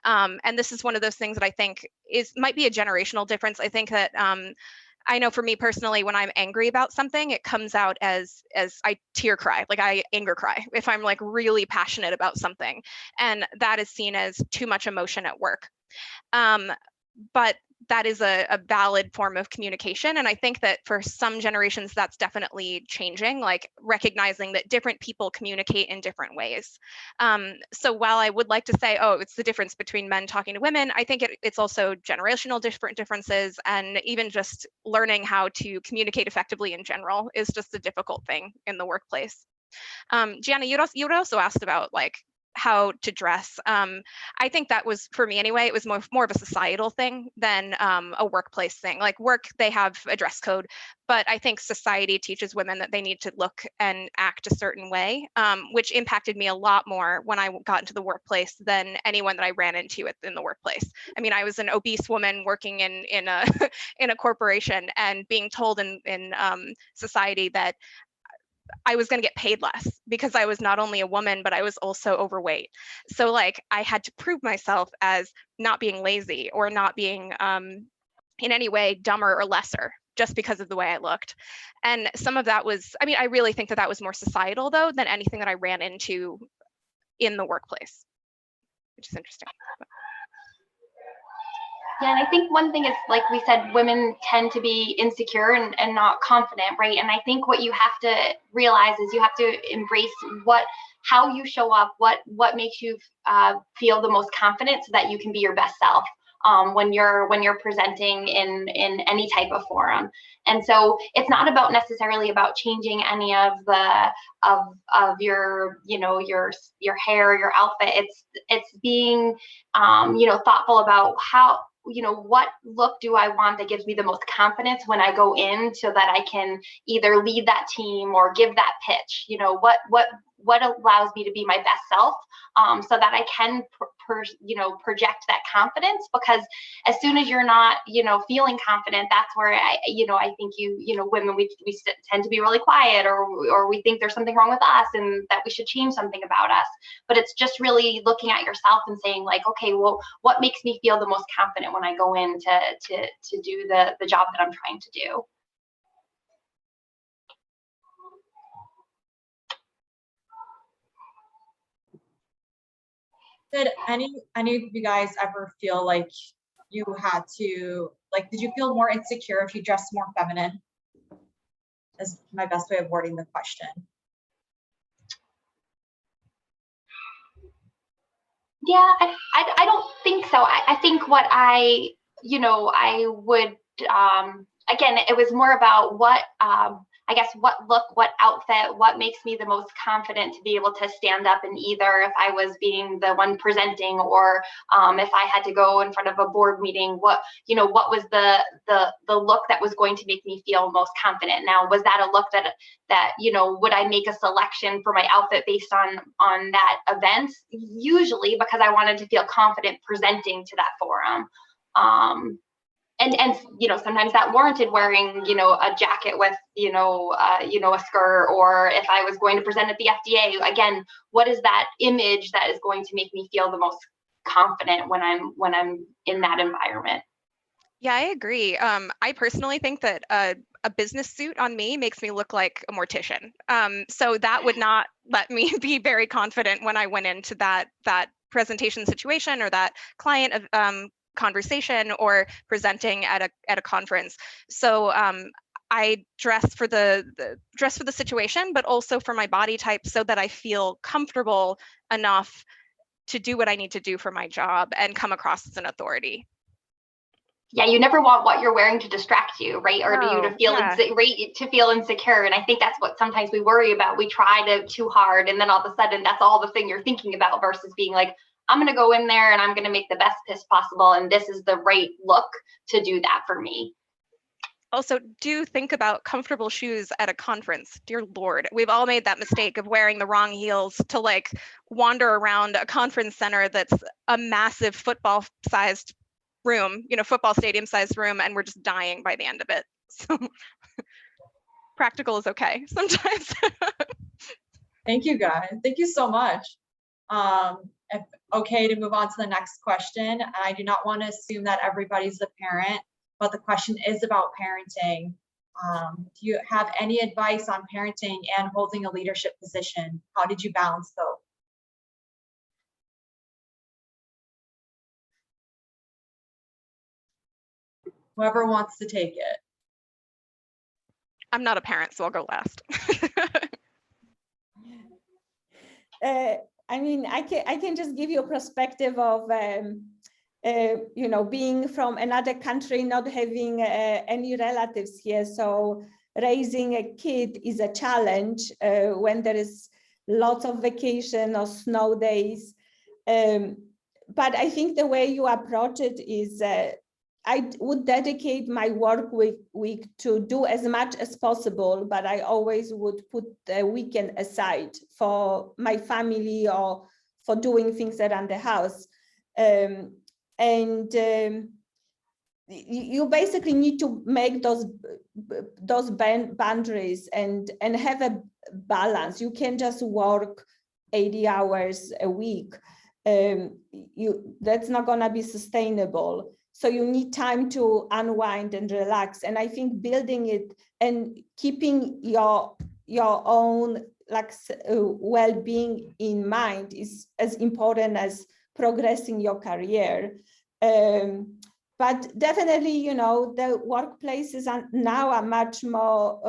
And this is one of those things that I think might be a generational difference. I think that I know for me personally, when I'm angry about something, it comes out as I tear cry, like I anger cry if I'm like really passionate about something. And that is seen as too much emotion at work. But that is a valid form of communication. And I think that for some generations, that's definitely changing, like recognizing that different people communicate in different ways. So while I would like to say, oh, it's the difference between men talking to women, I think it's also generational differences, and even just learning how to communicate effectively in general is just a difficult thing in the workplace. Gianna, you'd also asked about like how to dress. I think that was, for me anyway, it was more of a societal thing than a workplace thing. Like work, they have a dress code, but I think society teaches women that they need to look and act a certain way, which impacted me a lot more when I got into the workplace than anyone that I ran into in the workplace. I mean, I was an obese woman working in a in a corporation and being told in society that I was going to get paid less because I was not only a woman, but I was also overweight. So like I had to prove myself as not being lazy or not being in any way dumber or lesser just because of the way I looked. And some of that was, I mean, I really think that was more societal though than anything that I ran into in the workplace, which is interesting. Yeah, and I think one thing is, like we said, women tend to be insecure and not confident, right? And I think what you have to realize is you have to embrace how you show up, what makes you feel the most confident so that you can be your best self when you're presenting in any type of forum. And so it's not about necessarily about changing any of the of your your hair, your outfit. It's being thoughtful about how, what look do I want that gives me the most confidence when I go in so that I can either lead that team or give that pitch, what allows me to be my best self, so that I can project that confidence. Because as soon as you're not feeling confident, that's where I think women, we tend to be really quiet, or we think there's something wrong with us and that we should change something about us. But it's just really looking at yourself and saying like, okay, well, what makes me feel the most confident when I go in to do the job that I'm trying to do. Did any of you guys ever feel like you had to, like, did you feel more insecure if you dressed more feminine? Is my best way of wording the question. Yeah, I don't think so. I think what I would, again, it was more about what, I guess, what look, what outfit, what makes me the most confident to be able to stand up and either if I was being the one presenting or if I had to go in front of a board meeting, what was the look that was going to make me feel most confident. Now, was that a look that would I make a selection for my outfit based on that event? Usually because I wanted to feel confident presenting to that forum. And sometimes that warranted wearing a jacket with a skirt, or if I was going to present at the FDA, again, what is that image that is going to make me feel the most confident when I'm in that environment? Yeah, I agree. I personally think that a business suit on me makes me look like a mortician. So that would not let me be very confident when I went into that presentation situation or that client conversation or presenting at a conference. So I dress for the situation, but also for my body type so that I feel comfortable enough to do what I need to do for my job and come across as an authority. Yeah, you never want what you're wearing to distract you, right? Or No, you to feel to feel insecure. And I think that's what sometimes we worry about. We try too hard, and then all of a sudden that's all the thing you're thinking about versus being like, I'm going to go in there and I'm going to make the best piss possible. And this is the right look to do that for me. Also, do think about comfortable shoes at a conference. Dear Lord, we've all made that mistake of wearing the wrong heels to like wander around a conference center that's a massive football-sized room, football stadium-sized room, and we're just dying by the end of it. So practical is okay sometimes. Thank you, guys. Thank you so much. If okay to move on to the next question. I do not want to assume that everybody's a parent, but the question is about parenting. Do you have any advice on parenting and holding a leadership position? How did you balance those? Whoever wants to take it. I'm not a parent, so I'll go last. I mean, I can just give you a perspective of, being from another country, not having any relatives here. So raising a kid is a challenge when there is lots of vacation or snow days. But I think the way you approach it is I would dedicate my work week to do as much as possible, but I always would put the weekend aside for my family or for doing things around the house. You basically need to make those boundaries and have a balance. You can't just work 80 hours a week. That's not going to be sustainable. So you need time to unwind and relax. And I think building it and keeping your own well-being in mind is as important as progressing your career. But definitely, you know, the workplaces now are much more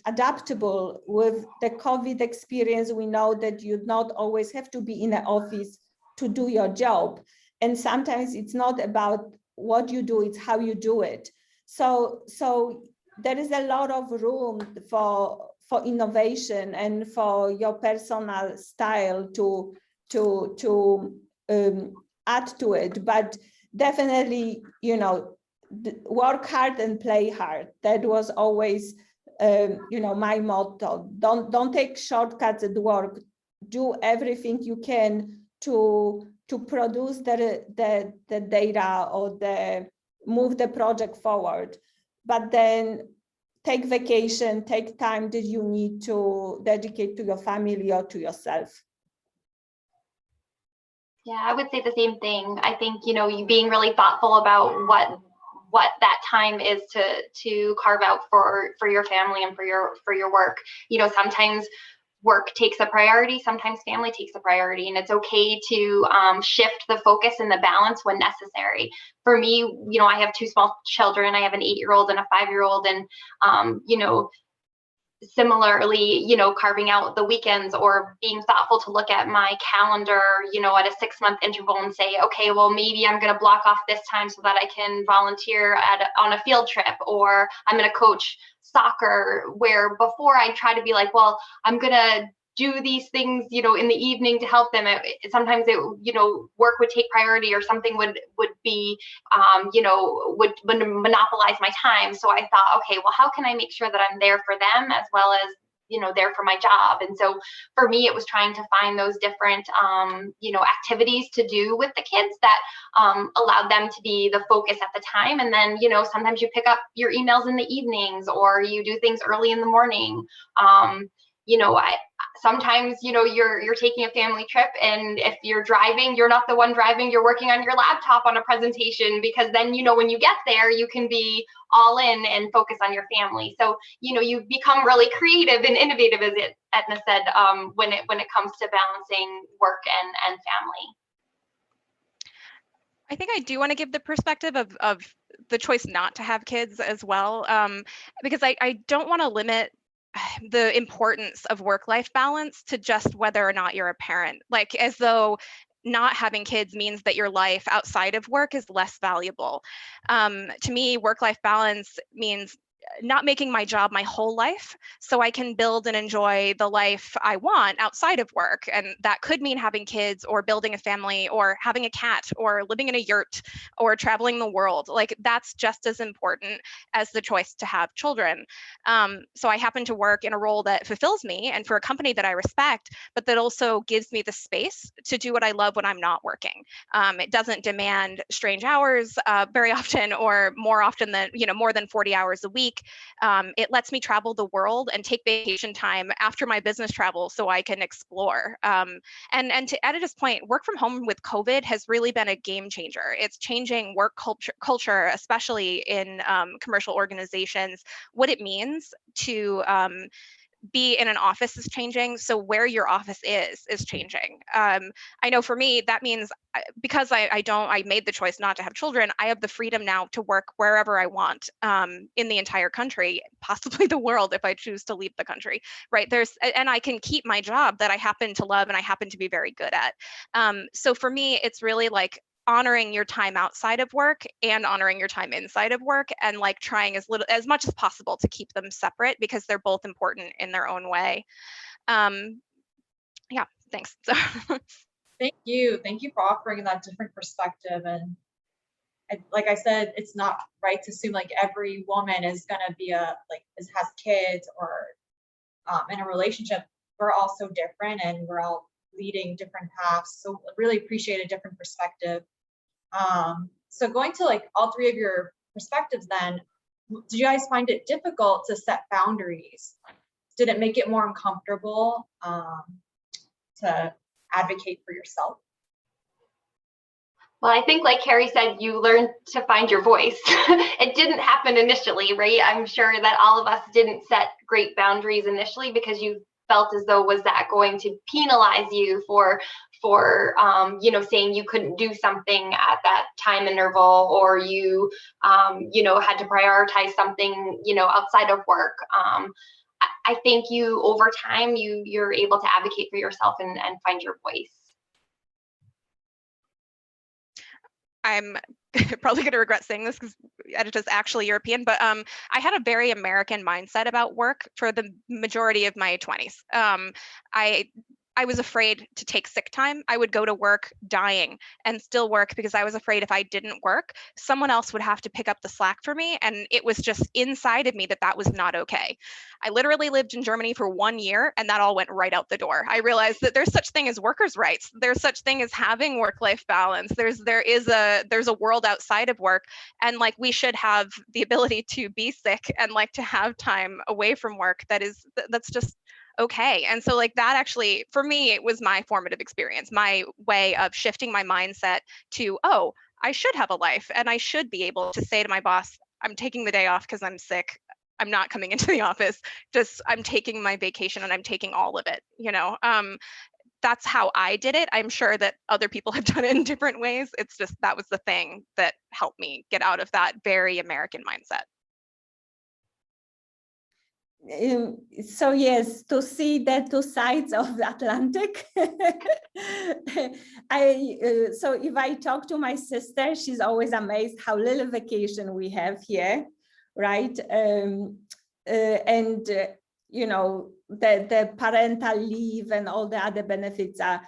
adaptable. With the COVID experience, we know that you don't always have to be in an office to do your job. And sometimes it's not about what you do, it's how you do it. So there is a lot of room for innovation and for your personal style to add to it. But definitely, you know, work hard and play hard. That was always, you know, my motto. Don't take shortcuts at work. Do everything you can to produce the data or move the project forward. But then take vacation, take time that you need to dedicate to your family or to yourself. Yeah, I would say the same thing. I think, you know, you being really thoughtful about what that time is to carve out for your family and for your work. You know, sometimes work takes a priority, sometimes family takes a priority, and it's okay to shift the focus and the balance when necessary. For me, you know, I have two small children. I have an 8-year-old and a 5-year-old, and you know, similarly, you know, carving out the weekends or being thoughtful to look at my calendar, you know, at a 6-month interval and say, okay, well, maybe I'm going to block off this time so that I can volunteer on a field trip, or I'm going to coach soccer, where before I try to be like, well, I'm going to do these things, you know, in the evening to help them. Sometimes it, you know, work would take priority, or something would be, you know, would monopolize my time. So I thought, okay, well, how can I make sure that I'm there for them as well as, you know, there for my job? And so for me, it was trying to find those different, you know, activities to do with the kids that allowed them to be the focus at the time. And then, you know, sometimes you pick up your emails in the evenings, or you do things early in the morning. You know, sometimes, you know, you're taking a family trip, and if you're driving, you're not the one driving, you're working on your laptop on a presentation, because then, you know, when you get there, you can be all in and focus on your family. So, you know, you become really creative and innovative, as Edna said, when it comes to balancing work and family. I think I do want to give the perspective of the choice not to have kids as well, because I don't want to limit the importance of work-life balance to just whether or not you're a parent, like as though not having kids means that your life outside of work is less valuable. To me, work-life balance means not making my job my whole life, so I can build and enjoy the life I want outside of work. And that could mean having kids, or building a family, or having a cat, or living in a yurt, or traveling the world. Like, that's just as important as the choice to have children. So I happen to work in a role that fulfills me and for a company that I respect, but that also gives me the space to do what I love when I'm not working. It doesn't demand strange hours very often, or more often than, you know, more than 40 hours a week. It lets me travel the world and take vacation time after my business travel so I can explore. And to Edita's point, work from home with COVID has really been a game changer. It's changing work culture, especially in commercial organizations. What it means to be in an office is changing. So where your office is changing. I know for me, that means because I made the choice not to have children, I have the freedom now to work wherever I want in the entire country, possibly the world if I choose to leave the country, right? And I can keep my job that I happen to love and I happen to be very good at. So for me, it's really like honoring your time outside of work and honoring your time inside of work, and like trying as much as possible to keep them separate, because they're both important in their own way. Yeah, thanks. So Thank you. Thank you for offering that different perspective. And like I said, it's not right to assume like every woman is gonna be has kids or in a relationship. We're all so different and we're all leading different paths. So I really appreciate a different perspective. So going to like all three of your perspectives then, did you guys find it difficult to set boundaries? Did it make it more uncomfortable to advocate for yourself? Well, I think like Carrie said, you learn to find your voice. It didn't happen initially, right? I'm sure that all of us didn't set great boundaries initially because you felt as though was that going to penalize you for you know, saying you couldn't do something at that time interval, or you you know, had to prioritize something, you know, outside of work. I think you over time you're able to advocate for yourself and find your voice. I'm probably going to regret saying this because Edita's actually European, but I had a very American mindset about work for the majority of my 20s. I was afraid to take sick time. I would go to work dying and still work because I was afraid if I didn't work, someone else would have to pick up the slack for me. And it was just inside of me that that was not okay. I literally lived in Germany for 1 year and that all went right out the door. I realized that there's such thing as workers' rights. There's such thing as having work-life balance. There's a world outside of work, and like we should have the ability to be sick and like to have time away from work that's just okay. And so like that actually, for me, it was my formative experience, my way of shifting my mindset to, oh, I should have a life and I should be able to say to my boss, I'm taking the day off because I'm sick. I'm not coming into the office. Just I'm taking my vacation and I'm taking all of it, you know. That's how I did it. I'm sure that other people have done it in different ways. It's just that was the thing that helped me get out of that very American mindset. So yes, to see the two sides of the Atlantic. So if I talk to my sister, she's always amazed how little vacation we have here, right? You know, the parental leave and all the other benefits are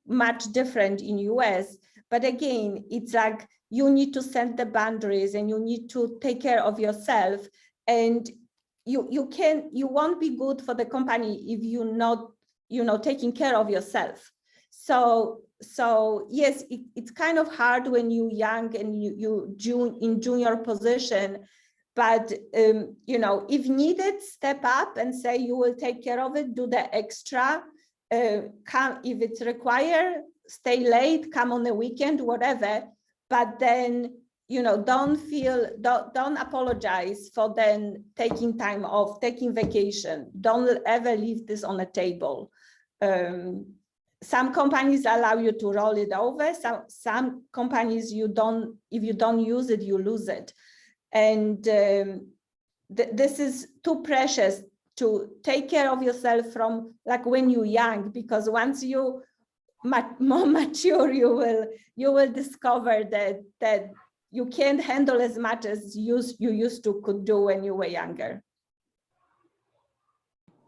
much different in US. But again, it's like you need to set the boundaries and you need to take care of yourself. And you won't be good for the company if you're not, you know, taking care of yourself. So yes, it's kind of hard when you're young and you in junior position, but you know, if needed, step up and say you will take care of it, do the extra, come if it's required, stay late, come on the weekend, whatever, but then, you know, don't apologize for then taking time off, taking vacation. Don't ever leave this on the table. Some companies allow you to roll it over. Some companies if you don't use it, you lose it. And this is too precious to take care of yourself from like when you're young, because once you more mature, you will discover that you can't handle as much as you used to could do when you were younger.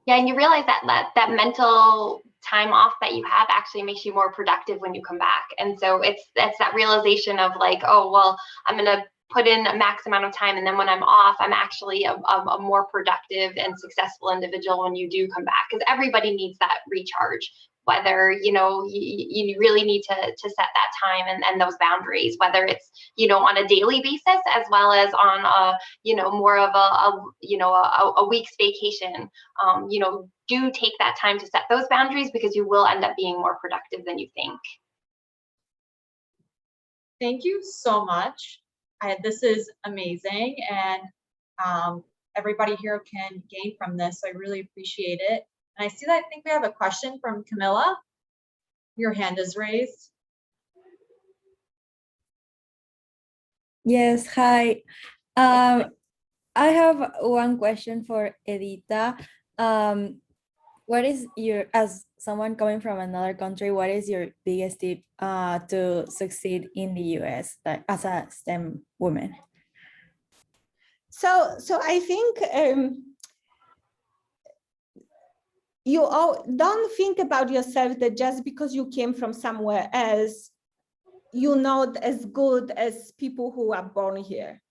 Yeah, and you realize that mental time off that you have actually makes you more productive when you come back. And so it's that realization of like, oh, well, I'm gonna put in a max amount of time, and then when I'm off, I'm actually a more productive and successful individual when you do come back, because everybody needs that recharge. Whether, you know, you really need to set that time and those boundaries, whether it's, you know, on a daily basis as well as on a, you know, more of a week's vacation. You know, do take that time to set those boundaries, because you will end up being more productive than you think. Thank you so much. This is amazing, and everybody here can gain from this. So I really appreciate it. And I see that I think we have a question from Camilla. Your hand is raised. Yes, hi. I have one question for Edita. What is as someone coming from another country, what is your biggest tip to succeed in the US, like, as a STEM woman? So I think don't think about yourself that just because you came from somewhere else, you're not as good as people who are born here.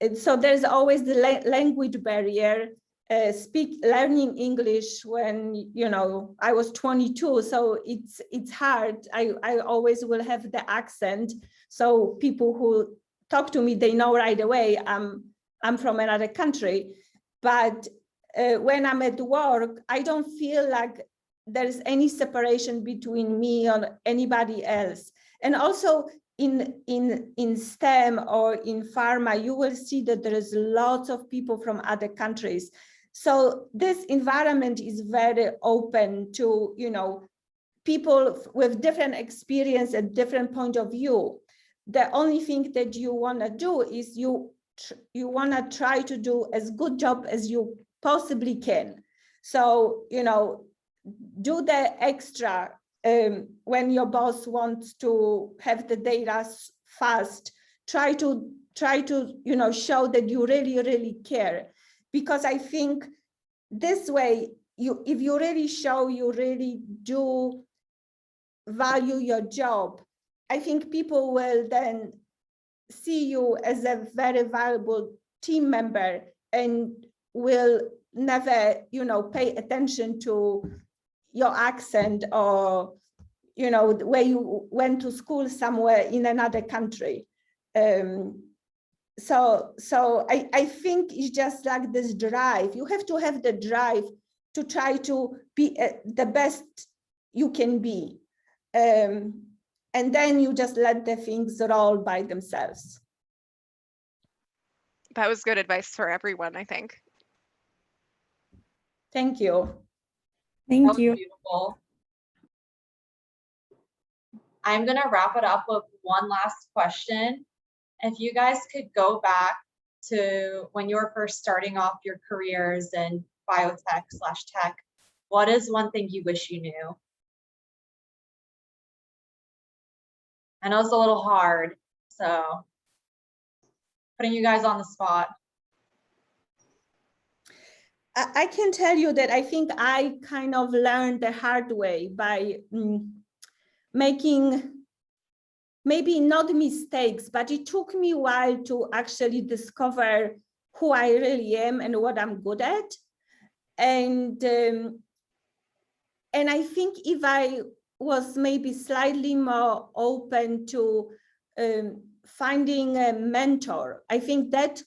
And so there's always the language barrier. Learning English when, you know, I was 22, so it's hard. I always will have the accent, so people who talk to me, they know right away I'm from another country. But when I'm at work, I don't feel like there's any separation between me or anybody else. And also in STEM or in pharma, you will see that there is lots of people from other countries. So this environment is very open to, you know, people with different experience and different point of view. The only thing that you want to do is you want to try to do as good job as you possibly can. So, you know, do the extra when your boss wants to have the data fast. Try to you know, show that you really care, because I think this way, if you really show you really do value your job, I think people will then see you as a very valuable team member and will never, you know, pay attention to your accent or, you know, where you went to school somewhere in another country. So I think it's just like this drive. You have to have the drive to try to be the best you can be. And then you just let the things roll by themselves. That was good advice for everyone, I think. Thank you. Thank you. Beautiful. I'm going to wrap it up with one last question. If you guys could go back to when you were first starting off your careers in biotech/tech, what is one thing you wish you knew? I know it's a little hard, so putting you guys on the spot. I can tell you that I think I kind of learned the hard way by making maybe not mistakes, but it took me a while to actually discover who I really am and what I'm good at. And I think if I was maybe slightly more open to finding a mentor, I think that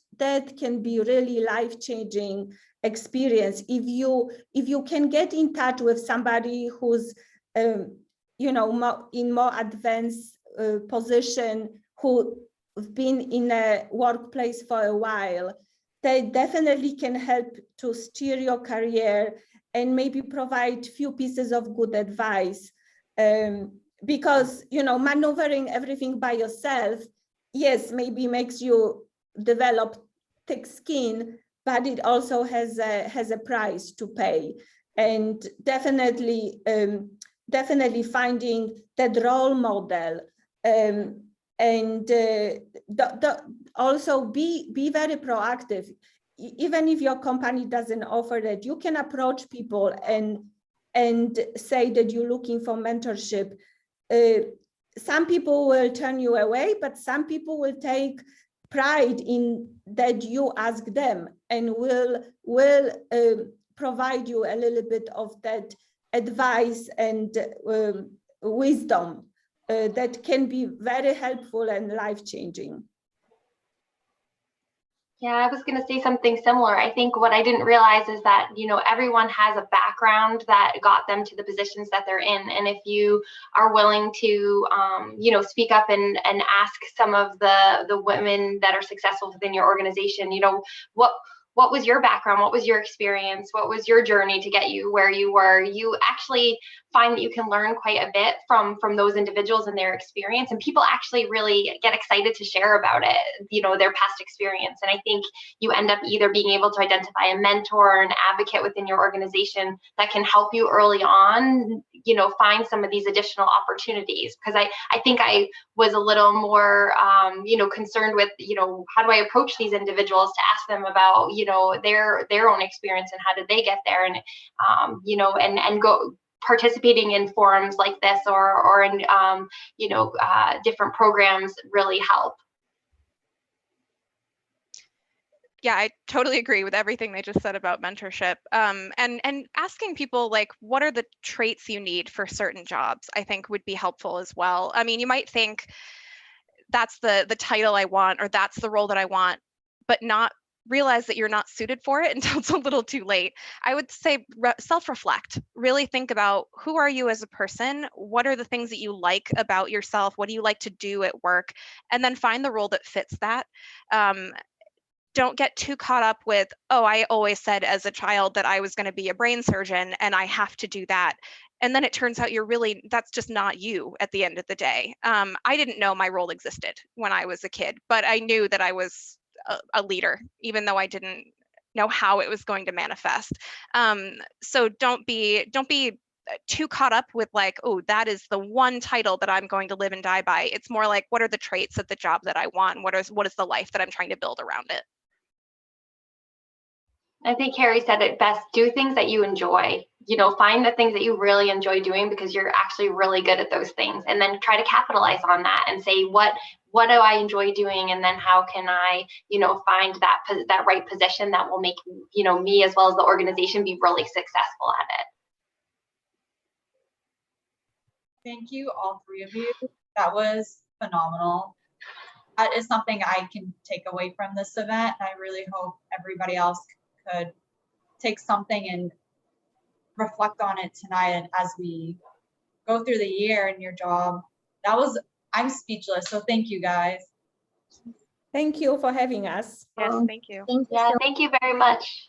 can be really life-changing experience. If you can get in touch with somebody who's you know, in more advanced position, who've been in a workplace for a while, they definitely can help to steer your career and maybe provide few pieces of good advice. Because, you know, maneuvering everything by yourself, yes, maybe makes you develop thick skin, but it also has a price to pay. And definitely finding that role model, and also be very proactive. Even if your company doesn't offer that, you can approach people and say that you're looking for mentorship. Some people will turn you away, but some people will take pride in that you ask them and will provide you a little bit of that advice and wisdom that can be very helpful and life-changing. Yeah, I was going to say something similar. I think what I didn't realize is that, you know, everyone has a background that got them to the positions that they're in. And if you are willing to, you know, speak up and ask some of the women that are successful within your organization, you know, what was your background? What was your experience? What was your journey to get you where you were? You actually find that you can learn quite a bit from those individuals and their experience, and people actually really get excited to share about it, you know, their past experience. And I think you end up either being able to identify a mentor or an advocate within your organization that can help you early on find some of these additional opportunities. Because I think I was a little more, concerned with, how do I approach these individuals to ask them about, their own experience and how did they get there, and, and go participating in forums like this or in, different programs really help. Yeah, I totally agree with everything they just said about mentorship. And asking people like, what are the traits you need for certain jobs, I think would be helpful as well. I mean, you might think that's the title I want, or that's the role that I want, but not realize that you're not suited for it until it's a little too late. I would say self-reflect, really think about who are you as a person? What are the things that you like about yourself? What do you like to do at work? And then find the role that fits that. Don't get too caught up with, oh, I always said as a child that I was going to be a brain surgeon and I have to do that. And then it turns out that's just not you at the end of the day. I didn't know my role existed when I was a kid, but I knew that I was a leader, even though I didn't know how it was going to manifest. So don't be too caught up with like, oh, that is the one title that I'm going to live and die by. It's more like, what are the traits of the job that I want? What is the life that I'm trying to build around it? I think Carrie said it best. Do things that you enjoy. Find the things that you really enjoy doing because you're actually really good at those things, and then try to capitalize on that and say, what do I enjoy doing, and then how can I, find that right position that will make, me as well as the organization be really successful at it. Thank you, all three of you. That was phenomenal. That is something I can take away from this event. I really hope everybody else could take something and reflect on it tonight, and as we go through the year in your job. I'm speechless, so thank you guys. Thank you for having us. Yes, thank you. Thank you. Yeah, thank you very much.